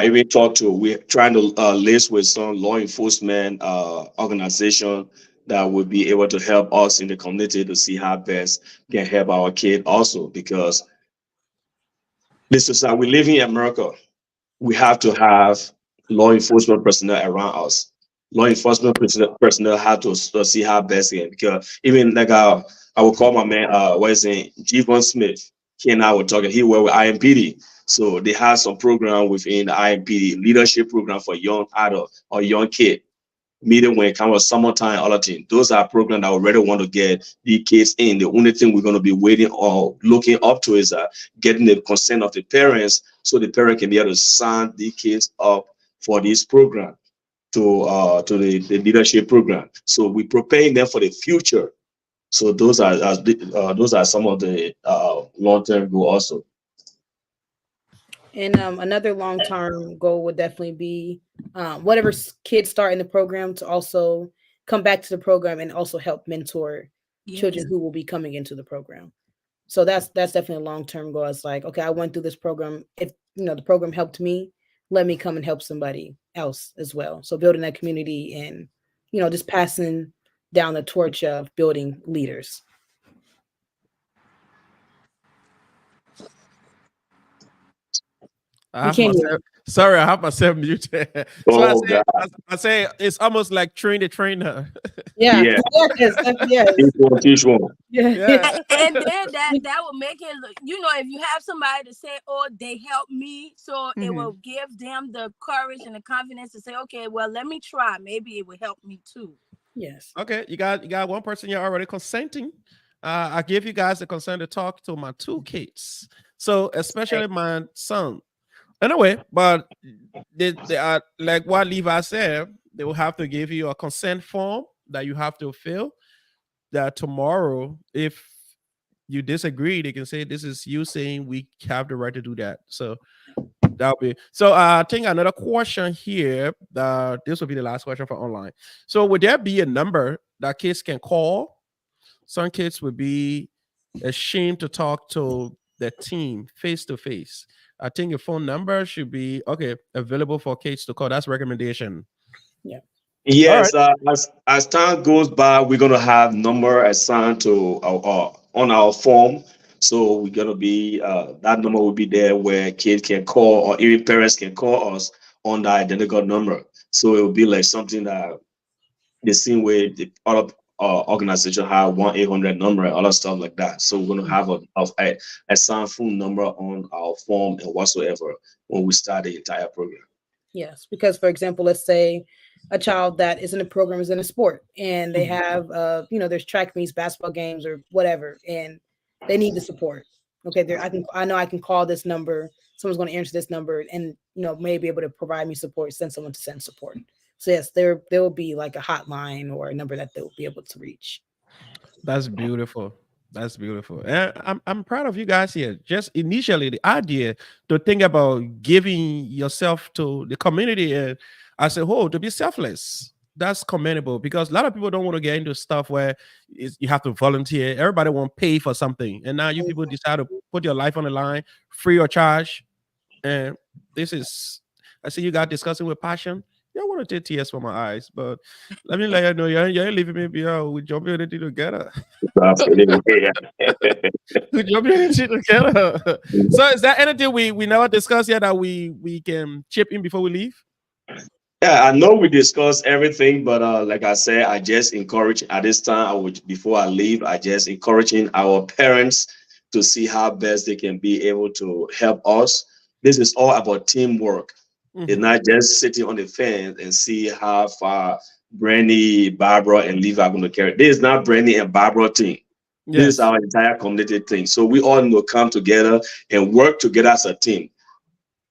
even talked to we're trying to list with some law enforcement organization that would be able to help us in the community to see how best can help our kid also because this is we live in America. We have to have law enforcement personnel around us. Law enforcement personnel have to see how best can because even like I will call my man what is it, Javon Smith. He and I were talking. He worked with IMPD, so they have some program within the IMPD leadership program for young adult or young kid. Meeting when it comes to summertime, all of things. Those are programs that we already want to get the kids in. The only thing we're going to be waiting or looking up to is getting the consent of the parents so the parent can be able to sign the kids up for this program to the leadership program. So we're preparing them for the future. So those are some of the long-term goal also. And another long term goal would definitely be whatever kids start in the program to also come back to the program and also help mentor children who will be coming into the program. So that's definitely a long term goal. It's like, okay, I went through this program. If the program helped me, let me come and help somebody else as well. So building that community and just passing down the torch of building leaders. I We have can't hear. myself. Sorry, I have myself muted. So Oh God, I say it's almost like train the trainer. Yeah. yeah, Yes. Yes. teach one. Yeah. Yeah. and then that will make it if you have somebody to say, oh, they helped me, so it will give them the courage and the confidence to say, okay, well, let me try, maybe it will help me too. Yes. Okay, you got one person you're already consenting. I give you guys the consent to talk to my two kids. So especially my son. Anyway, but they are like what Levi said, they will have to give you a consent form that you have to fill. That tomorrow, if you disagree, they can say this is you saying we have the right to do that. So that'll be so. I think another question here. This will be the last question for online. So would there be a number that kids can call? Some kids would be ashamed to talk to the team face to face. I think your phone number should be okay available for kids to call. That's recommendation. Yeah. All right. Yes, as time goes by, we're gonna have number assigned to our on our form. So we're gonna be that number will be there where kids can call or even parents can call us on the identical number. So it will be like something that the same way the other organization have 1-800 number and other stuff like that. So we're gonna have a assigned phone number on our form and whatsoever when we start the entire program. Yes, because for example, let's say a child that is in a program is in a sport and they have there's track meets, basketball games or whatever, and they need the support. Okay, there I know I can call this number, someone's going to answer this number and may be able to provide me support, send someone to send support. So yes, there will be like a hotline or a number that they'll be able to reach. That's beautiful. That's beautiful. And I'm proud of you guys here. Just initially, the idea to think about giving yourself to the community and as a whole to be selfless. That's commendable because a lot of people don't want to get into stuff where you have to volunteer. Everybody want to pay for something, and now you people decide to put your life on the line, free or charge. And this is, I see you guys discussing with passion. Yeah, I want to take tears from my eyes, but let me let you know, you ain't leaving me behind. We jumping into together. Absolutely. Yeah. We jumping into together. So, is there anything we never discussed yet that we can chip in before we leave? Yeah, I know we discussed everything, but like I said, I just encourage at this time. I would before I leave, I just encouraging our parents to see how best they can be able to help us. This is all about teamwork. It's Mhm. not just sitting on the fence and see how far Brandy, Barbara, and Levi are going to carry. This is not Brandy and Barbara thing. This is Yes. our entire community thing. So we all need to come together and work together as a team.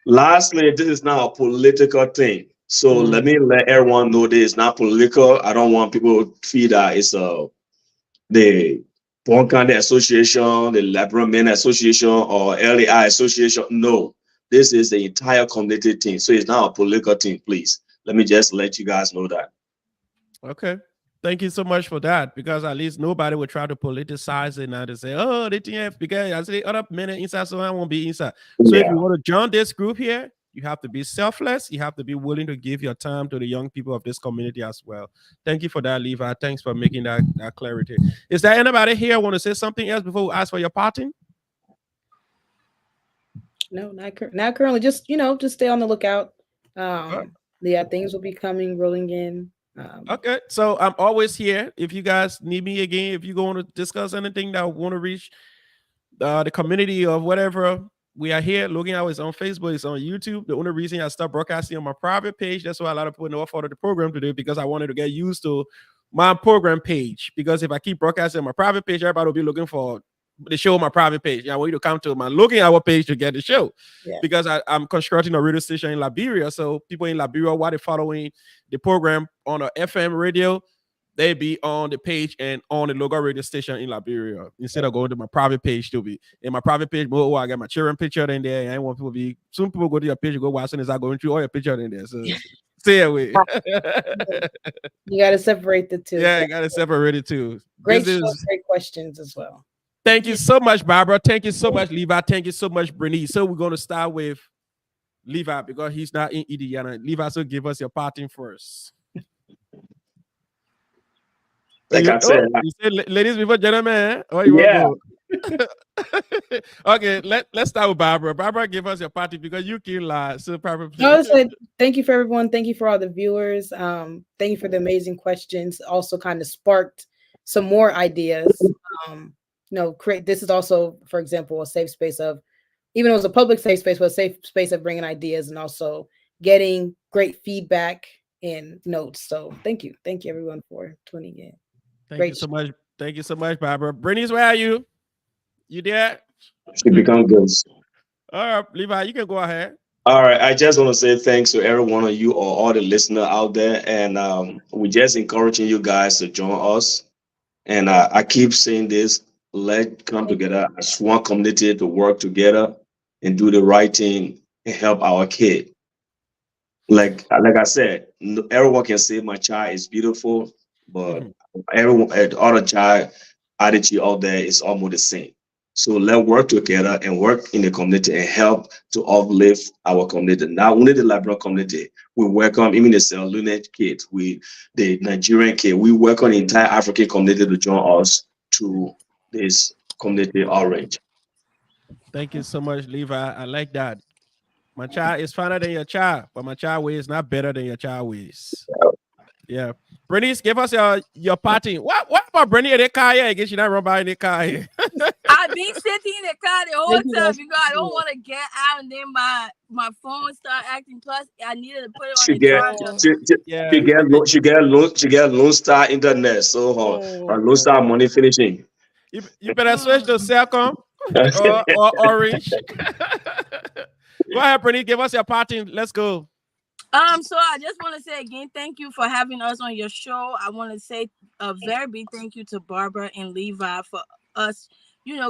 Lastly, this is not a political thing. So let Mhm. me let everyone know this is not political. I don't want people to feel that it's the Pond County Association, the Liberal Men Association, or LAI Association. No, this is the entire community thing. So it's not a political thing, please. Let me just let you guys know that. Okay. Thank you so much for that, because at least nobody would try to politicize it now to say, oh, the TF, because I say other men are inside, so I won't be inside. So if Yeah, you want to join this group here, you have to be selfless. You have to be willing to give your time to the young people of this community as well. Thank you for that, Levi. Thanks for making that clarity. Is there anybody here want to say something else before we ask for your parting? No, not currently. Just just stay on the lookout. Yeah, things will be coming, rolling in. Okay, so I'm always here. If you guys need me again, if you want to discuss anything that want to reach the community or whatever, we are here. Logan Hour is on Facebook, it's on YouTube. The only reason I stopped broadcasting on my private page, that's why a lot of people know I followed the program today, because I wanted to get used to my program page. Because if I keep broadcasting on my private page, everybody will be looking for the show on my private page. I want you to come to my Logan Hour page to get the show. Yeah. Because I'm constructing a radio station in Liberia. So people in Liberia, while they're following the program on a FM radio, they be on the page and on the local radio station in Liberia instead of going to my private page to be in my private page. Oh, I got my children picture in there. And I want people to be, some people go to your page and go watching as I going through all your picture in there. So stay away. You got to separate the two. Yeah, So I got to separate it too. great This show, is, great questions as well. thank you so much, Barbara. Thank you so much, Levi. Thank you so much, Bernice. So we're going to start with Levi because he's not in Indiana. Levi, so give us your parting first. like I said, You said ladies before gentlemen. Oh, you want yeah. to go? Okay, let's start with Barbara. Barbara, give us your party because you can lie. So, Barbara, I would say thank you for everyone. Thank you for all the viewers. Thank you for the amazing questions. Also, kind of sparked some more ideas. Create. This is also, for example, a safe space of, even though it was a public safe space, but a safe space of bringing ideas and also getting great feedback and notes. So, thank you everyone for tuning in. thank you so much. Thank you so much, Barbara. Bernice, where are you? You there? She become good. All right, Levi, you can go ahead. All right, I just want to say thanks to every one of you or all the listener out there, and we just encouraging you guys to join us. And I keep saying this: let's come together as one community to work together and do the right thing and help our kid. Like I said, everyone can say my child is beautiful, but Mhm. everyone, the other child attitude out there is almost the same. So let's work together and work in the community and help to uplift our community. Not only the Liberian community, we welcome even the Sierra Leone kids, the Nigerian kid. We welcome the entire African community to join us to this community outreach. Thank you so much, Levi. I like that. My child is finer than your child, but my child ways not better than your child ways. Yeah. Bernice, give us your party. What about Bernice in the car here? I guess you're not run by in the car here. I've been sitting in the car the whole Thank you, time guys. because I don't want to get out and then my phone start acting. Plus, I needed to put it on She the get charger. she, she, Yeah. she get Lone Star internet, so her Lone Star money finishing. You better switch to Celcom or Orange. Go ahead, Bernice. Give us your party. Let's go. So I just want to say again, thank you for having us on your show. I want to say a very big thank you to Barbara and Levi for us,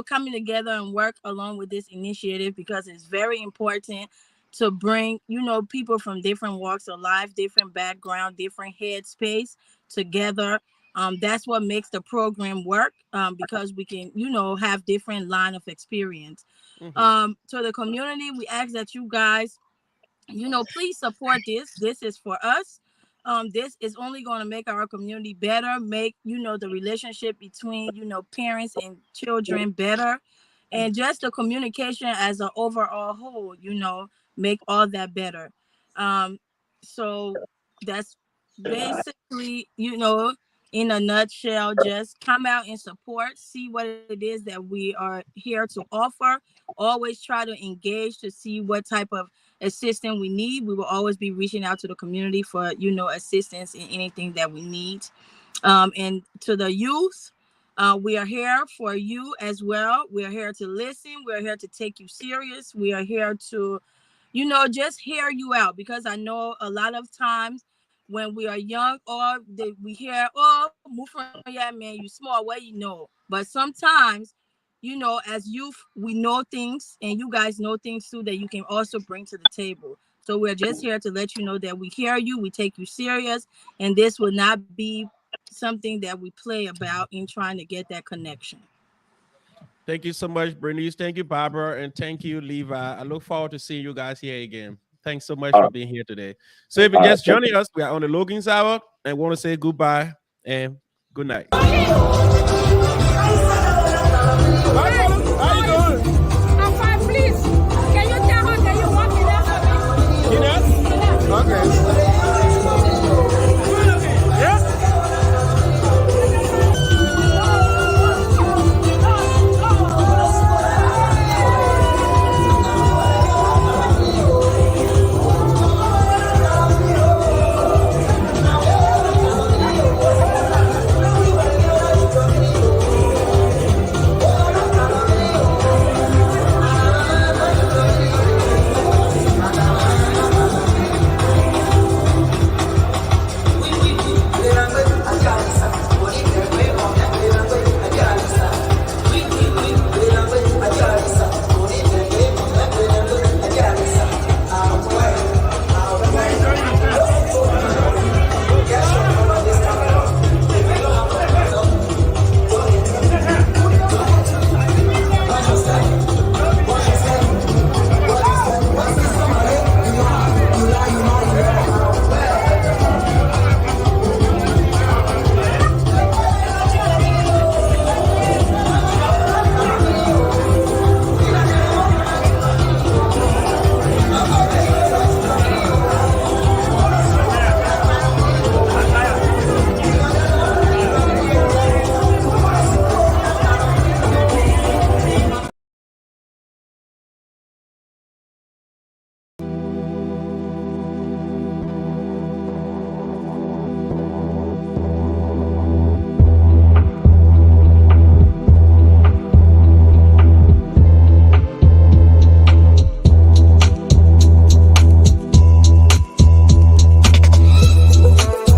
coming together and work along with this initiative because it's very important to bring, people from different walks of life, different background, different headspace together. That's what makes the program work because we can, have different line of experience. Mhm. To the community, we ask that you guys please support this. This is for us. This is only going to make our community better, make, the relationship between, parents and children better, and just the communication as an overall whole, make all that better. So that's basically, in a nutshell, just come out and support, see what it is that we are here to offer. Always try to engage to see what type of assistance we need. We will always be reaching out to the community for, assistance in anything that we need. And to the youth, we are here for you as well. We are here to listen. We are here to take you serious. We are here to, just hear you out, because I know a lot of times when we are young, or we hear, oh, move from, yeah, man, you small, what you know. But sometimes, as youth, we know things, and you guys know things too that you can also bring to the table. So we're just here to let you know that we hear you, we take you serious, and this will not be something that we play about in trying to get that connection. Thank you so much, Bernice. Thank you, Barbara, and thank you, Levi. I look forward to seeing you guys here again. Thanks so much for being here today. So if you're just joining us, we are on the Logan's Hour, and want to say goodbye and good night. How you doing? I'm fine, please. Can you tell her, can you walk me there for me? Yes? Okay.